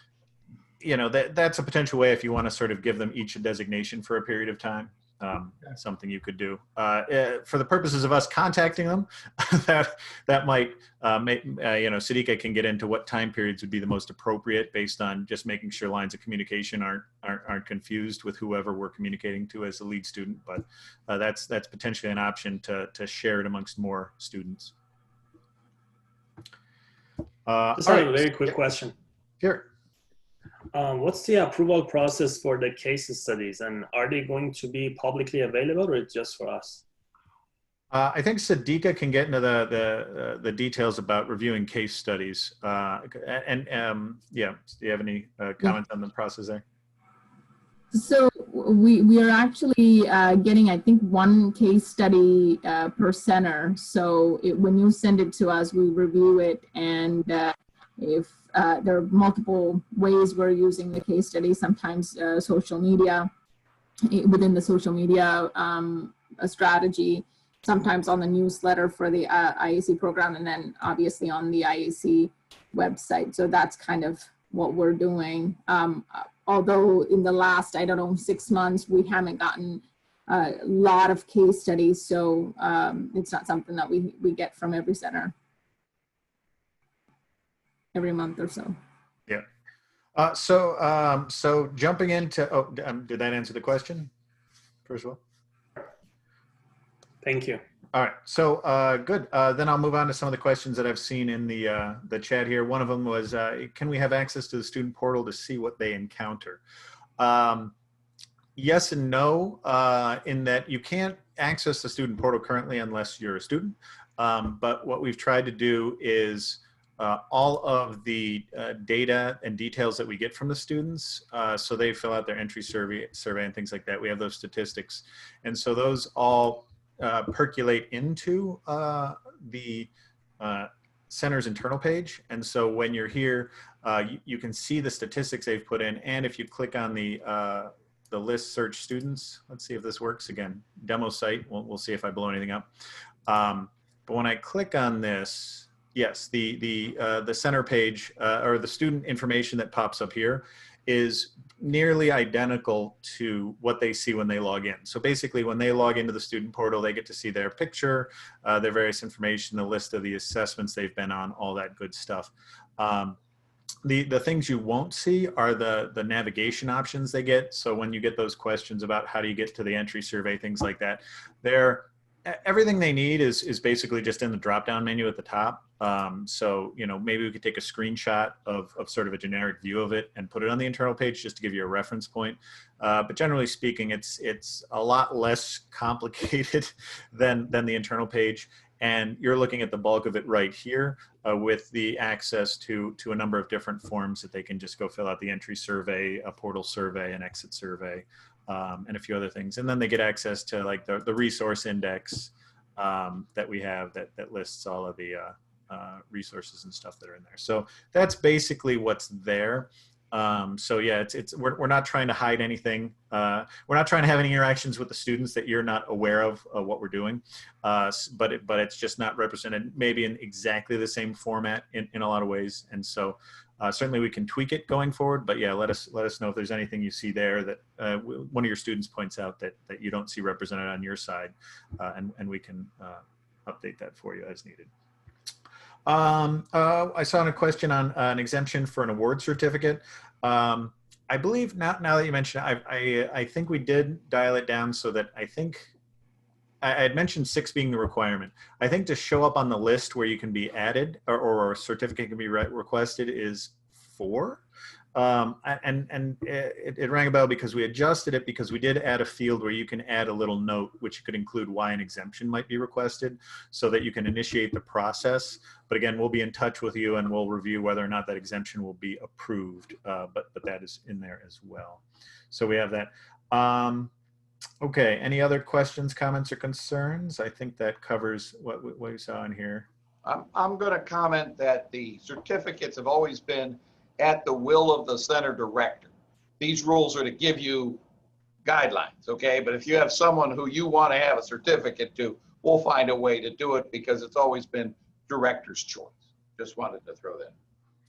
H: you know, that's a potential way if you want to sort of give them each a designation for a period of time. Something you could do for the purposes of us contacting them. that might make, you know, Sadika can get into what time periods would be the most appropriate based on just making sure lines of communication aren't confused with whoever we're communicating to as a lead student. But that's potentially an option to share it amongst more students.
K: Just a very quick question.
H: Sure.
K: What's the approval process for the case studies, and are they going to be publicly available, or it's just for us?
H: I think Sadika can get into the details about reviewing case studies. Yeah, do you have any comments on the process there?
E: So we are actually getting, I think, 1 case study per center. So when you send it to us, we review it, and if there are multiple ways we're using the case study, sometimes social media, within the social media strategy, sometimes on the newsletter for the IAC program, and then obviously on the IAC website. So that's kind of what we're doing. Although in the last, I don't know, 6 months, we haven't gotten a lot of case studies. So it's not something that we get from every center every month or so.
H: Yeah. So jumping into, did that answer the question, first of all?
K: Thank you.
H: All right, so good. Then I'll move on to some of the questions that I've seen in the chat here. One of them was, can we have access to the student portal to see what they encounter? Yes and no, in that you can't access the student portal currently unless you're a student. But what we've tried to do is all of the data and details that we get from the students, so they fill out their entry survey and things like that. We have those statistics. And so those all percolate into the center's internal page. And so when you're here, you can see the statistics they've put in. And if you click on the list search students, let's see if this works again, demo site, we'll see if I blow anything up. But when I click on this, yes, the center page or the student information that pops up here is nearly identical to what they see when they log in. So basically when they log into the student portal, they get to see their picture, their various information, the list of the assessments they've been on, all that good stuff. The things you won't see are the navigation options they get. So when you get those questions about how do you get to the entry survey, things like that, everything they need is basically just in the drop-down menu at the top. So, you know, maybe we could take a screenshot of sort of a generic view of it and put it on the internal page just to give you a reference point. But generally speaking, it's a lot less complicated than the internal page. And you're looking at the bulk of it right here with the access to a number of different forms that they can just go fill out: the entry survey, a portal survey, an exit survey, and a few other things. And then they get access to like the resource index that we have that lists all of the resources and stuff that are in there. So that's basically what's there. So yeah, we're not trying to hide anything. We're not trying to have any interactions with the students that you're not aware of what we're doing. But it's just not represented maybe in exactly the same format in a lot of ways. And so certainly we can tweak it going forward. But yeah, let us know if there's anything you see there that one of your students points out that you don't see represented on your side, and we can update that for you as needed. I saw a question on an exemption for an award certificate. I believe now that you mention it, I think we did dial it down so that I think I had mentioned 6 being the requirement. I think to show up on the list where you can be added or a certificate can be requested is 4. And it rang a bell because we adjusted it because we did add a field where you can add a little note which could include why an exemption might be requested so that you can initiate the process. But again, we'll be in touch with you and we'll review whether or not that exemption will be approved. But that is in there as well. So we have that. Okay, any other questions, comments, or concerns? I think that covers what you saw in here.
L: I'm going to comment that the certificates have always been at the will of the center director. These rules are to give you guidelines, okay? But if you have someone who you want to have a certificate to, we'll find a way to do it because it's always been director's choice. Just wanted to throw that in.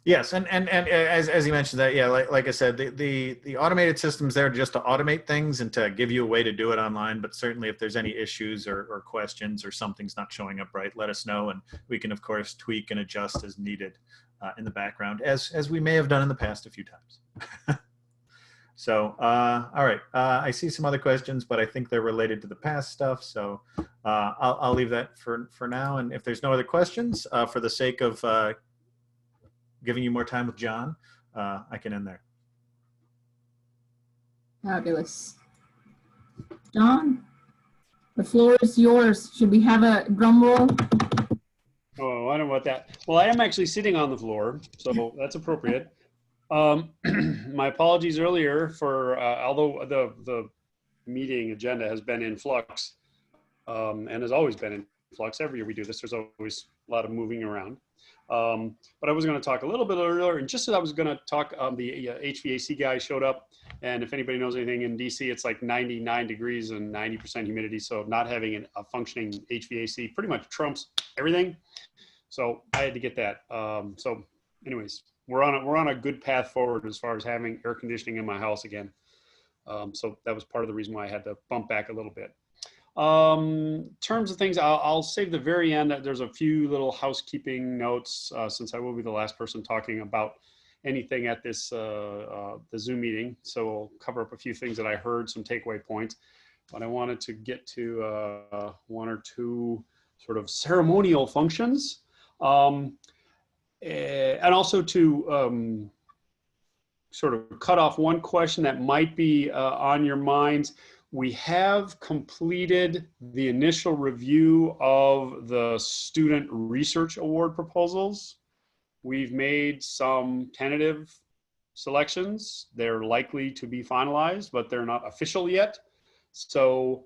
H: Yes, and as you mentioned that, yeah, like I said, the automated system's there just to automate things and to give you a way to do it online. But certainly, if there's any issues or questions or something's not showing up right, let us know, and we can of course tweak and adjust as needed in the background, as we may have done in the past a few times. So, all right, I see some other questions, but I think they're related to the past stuff. So I'll leave that for now. And if there's no other questions, for the sake of giving you more time with John, I can end there.
E: Fabulous. John, the floor is yours. Should we have a drum roll?
I: Oh, I don't know about that. Well, I am actually sitting on the floor, so that's appropriate. My apologies earlier for, although the meeting agenda has been in flux, and has always been in flux. Every year we do this, there's always a lot of moving around. But I was going to talk a little bit earlier, and just as I was going to talk, the HVAC guy showed up, and if anybody knows anything in DC, it's like 99 degrees and 90% humidity, so not having a functioning HVAC pretty much trumps everything. So I had to get that. So anyways, we're on a good path forward as far as having air conditioning in my house again. So that was part of the reason why I had to bump back a little bit. Terms of things, I'll save the very end. There's a few little housekeeping notes since I will be the last person talking about anything at this the Zoom meeting. So I'll cover up a few things that I heard, some takeaway points. But I wanted to get to 1 or 2 sort of ceremonial functions, and also to sort of cut off one question that might be on your minds. We have completed the initial review of the Student Research Award proposals. We've made some tentative selections. They're likely to be finalized, but they're not official yet. So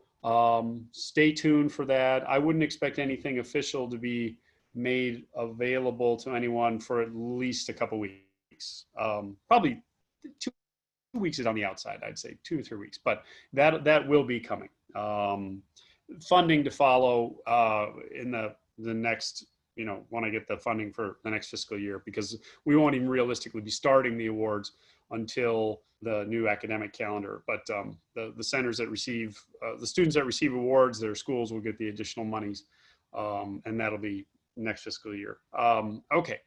I: stay tuned for that. I wouldn't expect anything official to be made available to anyone for at least a couple weeks. Probably 2 weeks is on the outside, I'd say 2 or 3 weeks, but that will be coming. Funding to follow in the next, when I get the funding for the next fiscal year, because we won't even realistically be starting the awards until the new academic calendar. But the centers that receive, the students that receive awards, their schools will get the additional monies, and that'll be next fiscal year. Okay.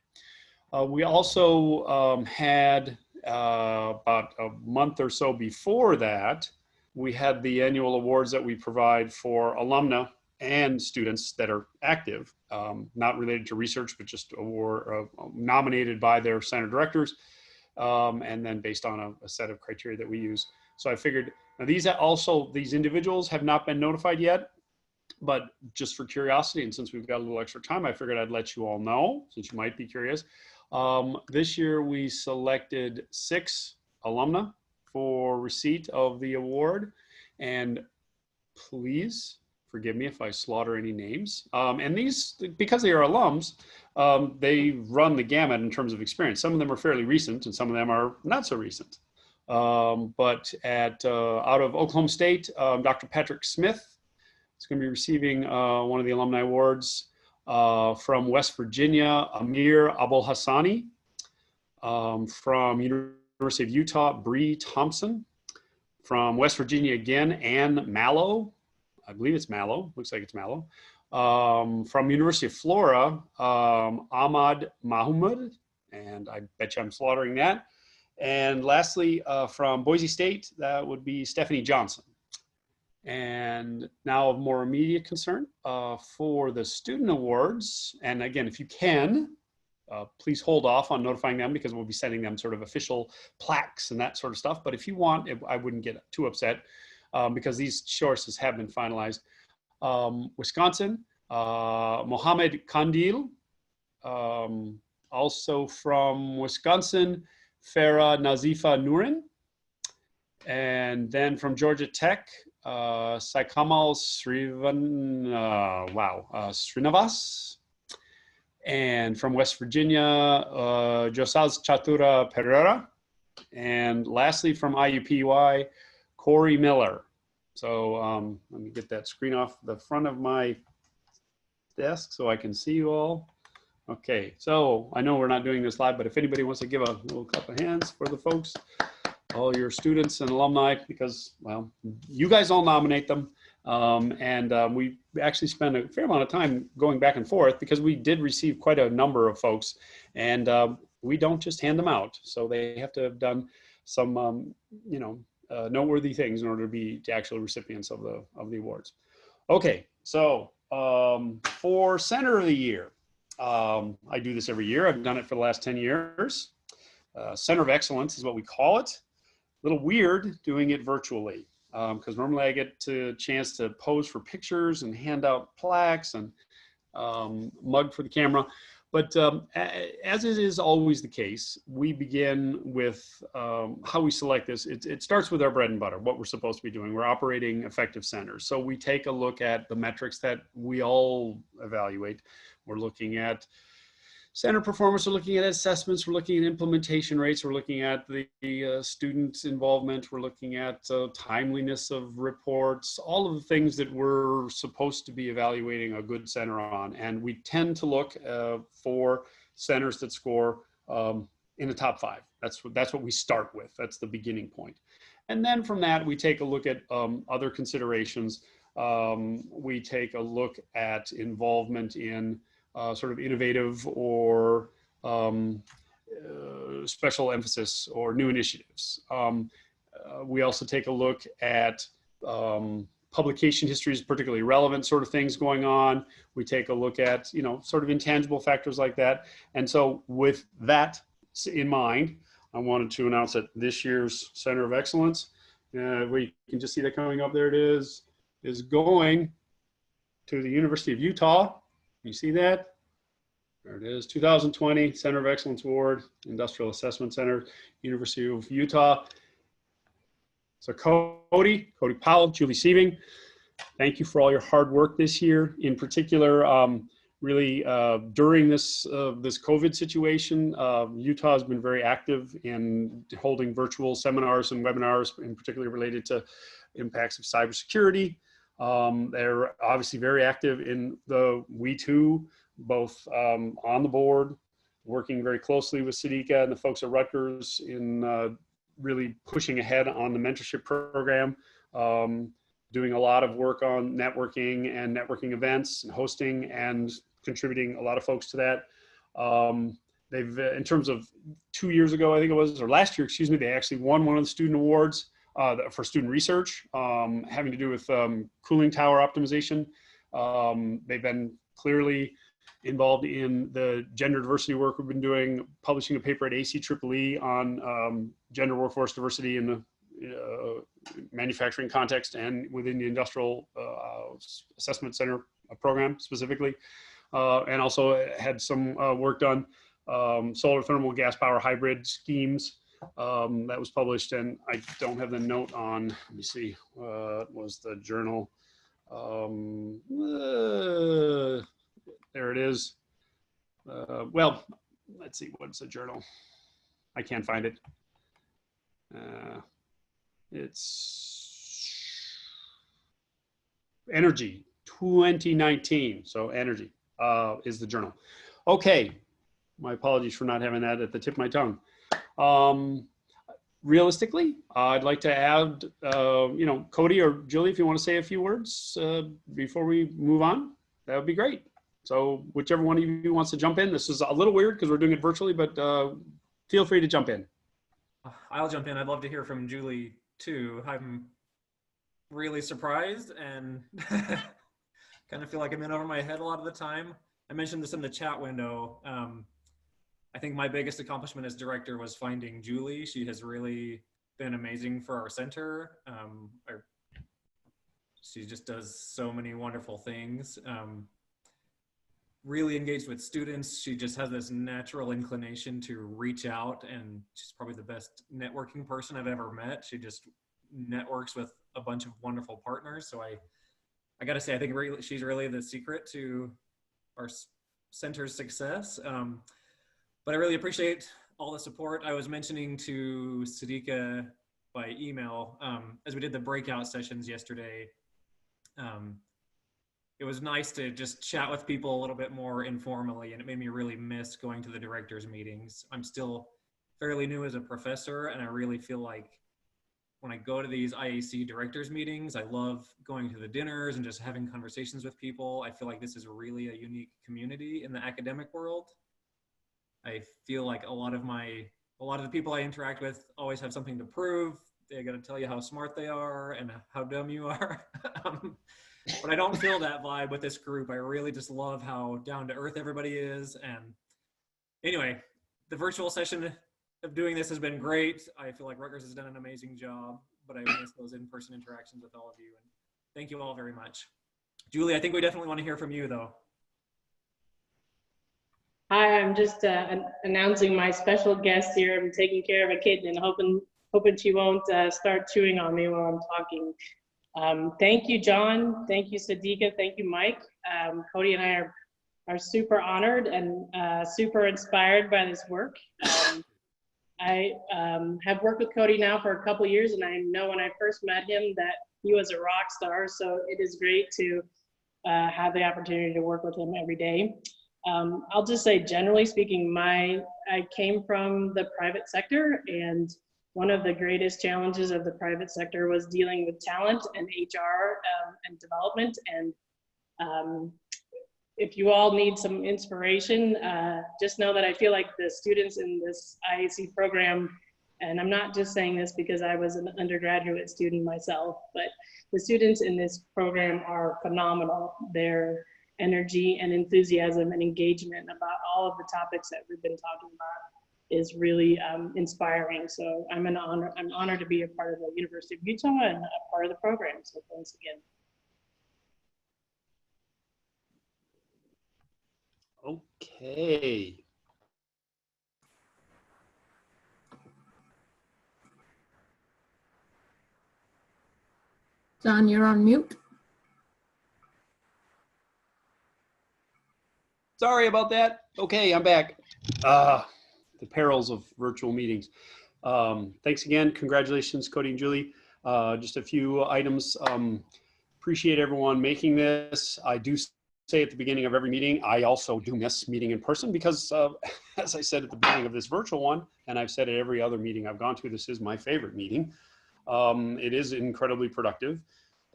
I: We also had about a month or so before that, we had the annual awards that we provide for alumna and students that are active, not related to research, but just award, nominated by their center directors, and then based on a set of criteria that we use. So I figured, now these individuals have not been notified yet, but just for curiosity, and since we've got a little extra time, I figured I'd let you all know, since you might be curious. This year we selected 6 alumna for receipt of the award, and please forgive me if I slaughter any names. And these, because they are alums, they run the gamut in terms of experience. Some of them are fairly recent and some of them are not so recent. But out of Oklahoma State, Dr. Patrick Smith is going to be receiving one of the alumni awards. From West Virginia, Amir Abulhassani. From University of Utah, Bree Thompson. From West Virginia again, Ann Mallow. I believe it's Mallow, looks like it's Mallow. From University of Florida, Ahmad Mahmoud, and I bet you I'm slaughtering that. And lastly, from Boise State, that would be Stephanie Johnson. And now of more immediate concern, for the student awards, and again, if you can, please hold off on notifying them because we'll be sending them sort of official plaques and that sort of stuff. But if you want, I wouldn't get too upset because these choices have been finalized. Wisconsin, Mohammed Kandil. Also from Wisconsin, Farah Nazifa Nurin. And then from Georgia Tech, Saikamal Srinivas. And from West Virginia, Josaz Chatura Pereira. And lastly, from IUPUI, Corey Miller. So let me get that screen off the front of my desk so I can see you all. Okay, so I know we're not doing this live, but if anybody wants to give a little clap of hands for the folks, all your students and alumni, because, well, you guys all nominate them. We actually spent a fair amount of time going back and forth because we did receive quite a number of folks, and we don't just hand them out. So they have to have done some, noteworthy things in order to be the actual recipients of the awards. Okay, so for Center of the Year, I do this every year. I've done it for the last 10 years. Center of Excellence is what we call it. A little weird doing it virtually because normally I get a chance to pose for pictures and hand out plaques and mug for the camera. But as it is always the case, we begin with how we select this. It starts with our bread and butter, what we're supposed to be doing. We're operating effective centers. So we take a look at the metrics that we all evaluate. We're looking at center performance, we're looking at assessments, we're looking at implementation rates, we're looking at the student involvement, we're looking at timeliness of reports, all of the things that we're supposed to be evaluating a good center on. And we tend to look for centers that score in the top 5. That's what we start with. That's the beginning point. And then from that, we take a look at other considerations. We take a look at involvement in sort of innovative or special emphasis or new initiatives. We also take a look at publication histories, particularly relevant sort of things going on. We take a look at, sort of intangible factors like that. And so with that in mind, I wanted to announce that this year's Center of Excellence, we can just see that coming up, there it is going to the University of Utah. You see that? There it is, 2020 Center of Excellence Award, Industrial Assessment Center, University of Utah. So Cody Powell, Julie Sieving, thank you for all your hard work this year. In particular, really during this COVID situation, Utah has been very active in holding virtual seminars and webinars, in particular related to impacts of cybersecurity. They're obviously very active in the We Too, both on the board, working very closely with Sidika and the folks at Rutgers in really pushing ahead on the mentorship program, doing a lot of work on networking and networking events and hosting and contributing a lot of folks to that. they've, in terms of 2 years ago, I think it was, or last year, excuse me, they actually won one of the student awards for student research having to do with cooling tower optimization. They've been clearly involved in the gender diversity work we've been doing, publishing a paper at ACEEE on gender workforce diversity in the manufacturing context and within the industrial assessment center program specifically. And also had some work done, solar thermal gas power hybrid schemes that was published. And I don't have the note on, let me see, what was the journal? There it is. Well, let's see, what's the journal? I can't find it. It's Energy 2019. So Energy is the journal. Okay, my apologies for not having that at the tip of my tongue. Realistically, I'd like to add, you know, Cody or Julie, if you want to say a few words before we move on, that would be great. So whichever one of you wants to jump in. This is a little weird because we're doing it virtually, but feel free to jump in.
M: I'll jump in. I'd love to hear from Julie too. I'm really surprised and kind of feel like I'm in over my head a lot of the time. I mentioned this in the chat window. I think my biggest accomplishment as director was finding Julie. She has really been amazing for our center. She just does so many wonderful things. Really engaged with students. She just has this natural inclination to reach out, and she's probably the best networking person I've ever met. She just networks with a bunch of wonderful partners. So I got to say, I think she's really the secret to our center's success. But I really appreciate all the support. I was mentioning to Sadika by email, as we did the breakout sessions yesterday, it was nice to just chat with people a little bit more informally, and it made me really miss going to the directors meetings. I'm still fairly new as a professor, and I really feel like when I go to these IAC directors meetings, I love going to the dinners and just having conversations with people. I feel like this is really a unique community in the academic world. I feel like a lot of the people I interact with always have something to prove. They got to tell you how smart they are and how dumb you are. But I don't feel that vibe with this group. I really just love how down to earth everybody is. And anyway, the virtual session of doing this has been great. I feel like Rutgers has done an amazing job, but I miss those in-person interactions with all of you. And thank you all very much. Julie, I think we definitely want to hear from you though.
N: Hi, I'm just announcing my special guest here. I'm taking care of a kitten and hoping she won't start chewing on me while I'm talking. Thank you, John. Thank you, Sadika. Thank you, Mike. Cody and I are super honored and super inspired by this work. I have worked with Cody now for a couple of years, and I know when I first met him that he was a rock star. So it is great to have the opportunity to work with him every day. I'll just say, generally speaking, I came from the private sector, and one of the greatest challenges of the private sector was dealing with talent and HR and development. And if you all need some inspiration, just know that I feel like the students in this IAC program, and I'm not just saying this because I was an undergraduate student myself, but the students in this program are phenomenal. Their energy and enthusiasm and engagement about all of the topics that we've been talking about is really inspiring. So I'm honored to be a part of the University of Utah and a part of the program. So thanks again.
I: Okay.
E: John, you're on mute.
I: Sorry about that. Okay, I'm back. The perils of virtual meetings. Thanks again. Congratulations, Cody and Julie. Just a few items. Appreciate everyone making this. I do say at the beginning of every meeting, I also do miss meeting in person because, as I said at the beginning of this virtual one, and I've said at every other meeting I've gone to, this is my favorite meeting. It is incredibly productive.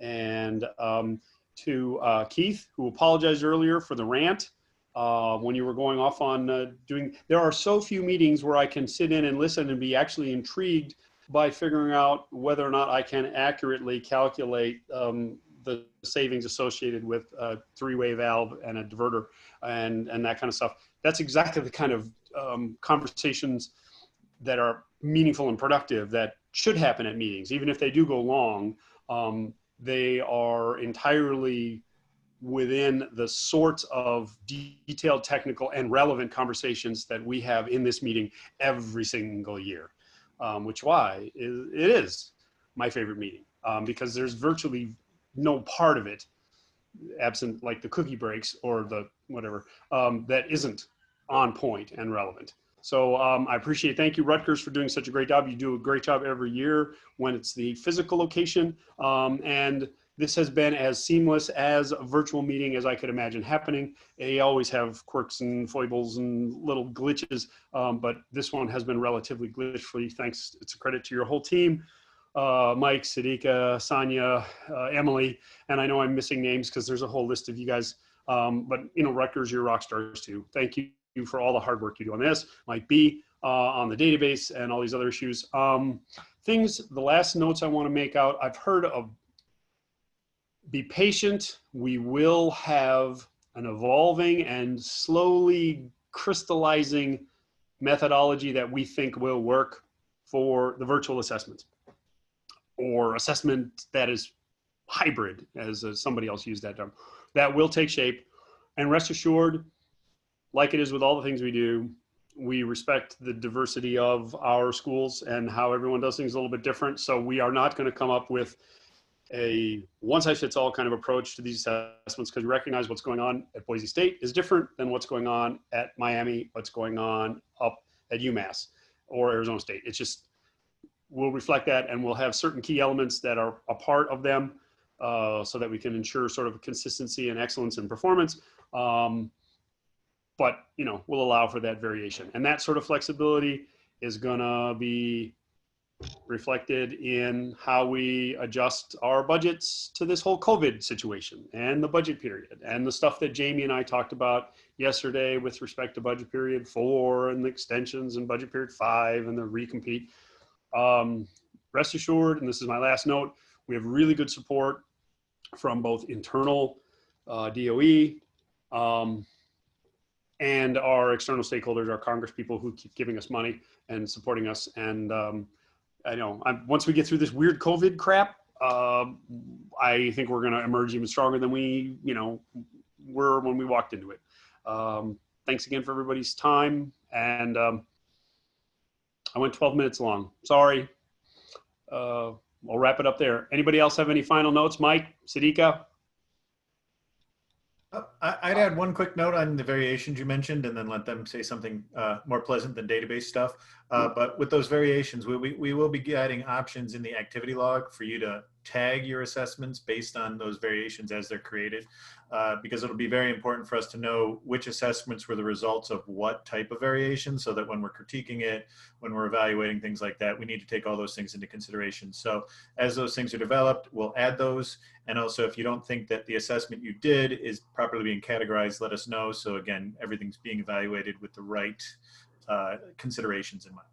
I: And to Keith, who apologized earlier for the rant, when you were going off on there are so few meetings where I can sit in and listen and be actually intrigued by figuring out whether or not I can accurately calculate the savings associated with a three-way valve and a diverter and that kind of stuff. That's exactly the kind of conversations that are meaningful and productive that should happen at meetings. Even if they do go long, they are entirely within the sorts of detailed, technical, and relevant conversations that we have in this meeting every single year, which why it is my favorite meeting, because there's virtually no part of it, absent like the cookie breaks or the whatever, that isn't on point and relevant. So I appreciate, thank you Rutgers for doing such a great job. You do a great job every year when it's the physical location. And this has been as seamless as a virtual meeting as I could imagine happening. They always have quirks and foibles and little glitches, but this one has been relatively glitch-free. Thanks, it's a credit to your whole team. Mike, Sadika, Sonia, Emily, and I know I'm missing names because there's a whole list of you guys, but you know, Rutgers, you're rock stars too. Thank you for all the hard work you do on this. Mike B, on the database and all these other issues. The last notes I want to make out, I've heard of, be patient. We will have an evolving and slowly crystallizing methodology that we think will work for the virtual assessments, or assessment that is hybrid, as somebody else used that term. That will take shape, and rest assured, like it is with all the things we do, we respect the diversity of our schools and how everyone does things a little bit different. So we are not going to come up with a one-size-fits-all kind of approach to these assessments, because we recognize what's going on at Boise State is different than what's going on at Miami, what's going on up at UMass or Arizona State. It's just, we'll reflect that, and we'll have certain key elements that are a part of them, so that we can ensure sort of consistency and excellence in performance. But, you know, we'll allow for that variation. And that sort of flexibility is gonna be reflected in how we adjust our budgets to this whole COVID situation and the budget period and the stuff that Jamie and I talked about yesterday with respect to budget period 4 and the extensions and budget period 5 and the recompete. Rest assured, and this is my last note, we have really good support from both internal DOE and our external stakeholders, our Congress people who keep giving us money and supporting us. And I know once we get through this weird COVID crap, I think we're going to emerge even stronger than we, were when we walked into it. Thanks again for everybody's time. And I went 12 minutes long. Sorry. I'll wrap it up there. Anybody else have any final notes? Mike, Sadika?
H: I'd add one quick note on the variations you mentioned, and then let them say something more pleasant than database stuff. But with those variations, we will be adding options in the activity log for you to tag your assessments based on those variations as they're created, because it'll be very important for us to know which assessments were the results of what type of variation, so that when we're critiquing it, when we're evaluating things like that, we need to take all those things into consideration. So as those things are developed, we'll add those. And also, if you don't think that the assessment you did is properly being categorized, let us know. So again, everything's being evaluated with the right considerations in mind.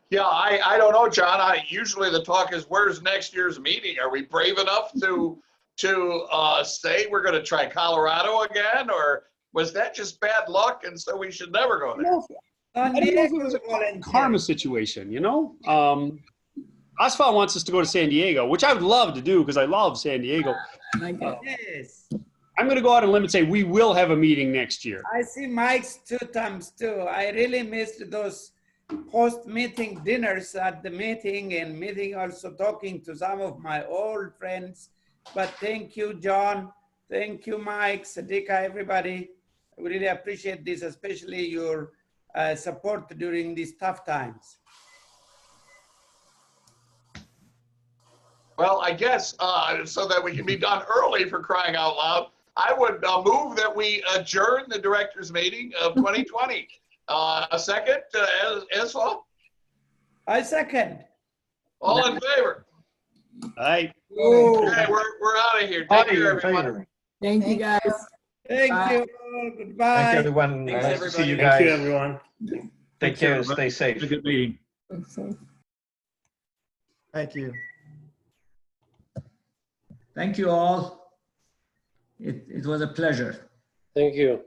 L: Yeah, I don't know, John. Usually the talk is, where's next year's meeting? Are we brave enough to say we're going to try Colorado again, or was that just bad luck and so we should never go there?
I: I don't know if it was a karma situation, Asphalt wants us to go to San Diego, which I would love to do because I love San Diego.
O: My goodness.
I: I'm going to go out on a limb and say we will have a meeting next year.
O: I see Mike's 2 times too. I really missed those post-meeting dinners at the meeting, and meeting also talking to some of my old friends. But thank you, John. Thank you, Mike, Sadika, everybody. I really appreciate this, especially your support during these tough times.
L: Well, I guess so that we can be done early, for crying out loud, I would move that we adjourn the directors meeting of 2020. A second, Asphalt?
O: I second.
L: All in favor?
I: Aye.
L: Okay, we're out of here. Take care, everyone.
E: Thank you, guys.
O: Thank
C: Bye.
O: you. Goodbye.
L: Thank you, everyone.
M: Thanks,
L: Nice to see you
M: everybody.
K: Thank you,
L: guys.
K: everyone.
L: Take care and stay safe.
I: A good meeting.
F: Thank you.
C: Thank you all. It was a pleasure.
I: Thank you.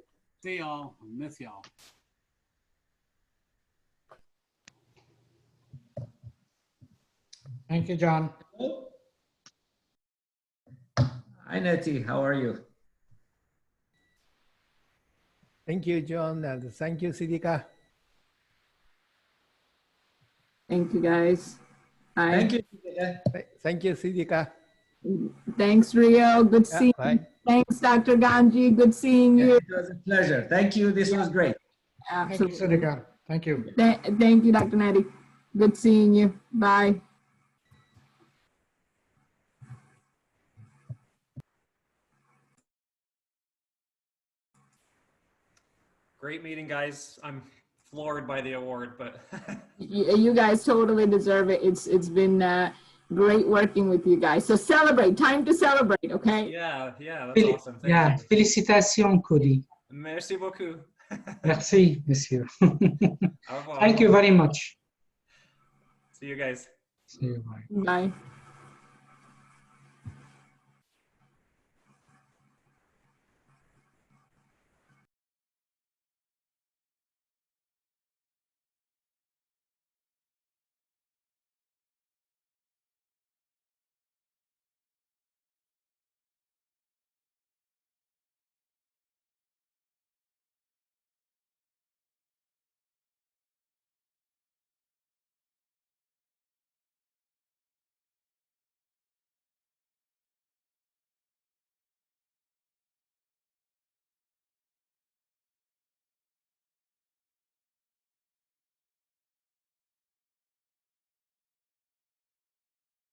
P: See y'all. Miss y'all.
J: Thank you, John.
C: Hi, Nettie. How are you?
Q: Thank you, John, and thank you, Sidika.
E: Thank you, guys. Bye.
C: Thank you.
Q: Thank you, Sidika.
E: Thanks, Rio. Good
Q: Yeah,
E: seeing
Q: bye.
E: you. Thanks, Dr. Ganji. Good seeing you.
C: It was a pleasure. Thank you. This was great.
E: Absolutely.
J: Thank you, Sidika. Thank you.
E: Thank you, Dr. Nettie. Good seeing you. Bye.
M: Great meeting, guys. I'm floored by the award, but
E: You guys totally deserve it. It's been great working with you guys. So celebrate. Time to celebrate, okay?
M: yeah, that's awesome. Thank
R: Yeah,
M: you.
R: félicitations, Cody.
M: Merci beaucoup.
R: Merci, monsieur.
M: Au revoir.
R: Thank you very much.
M: See you guys.
R: See you, bye.
E: Bye.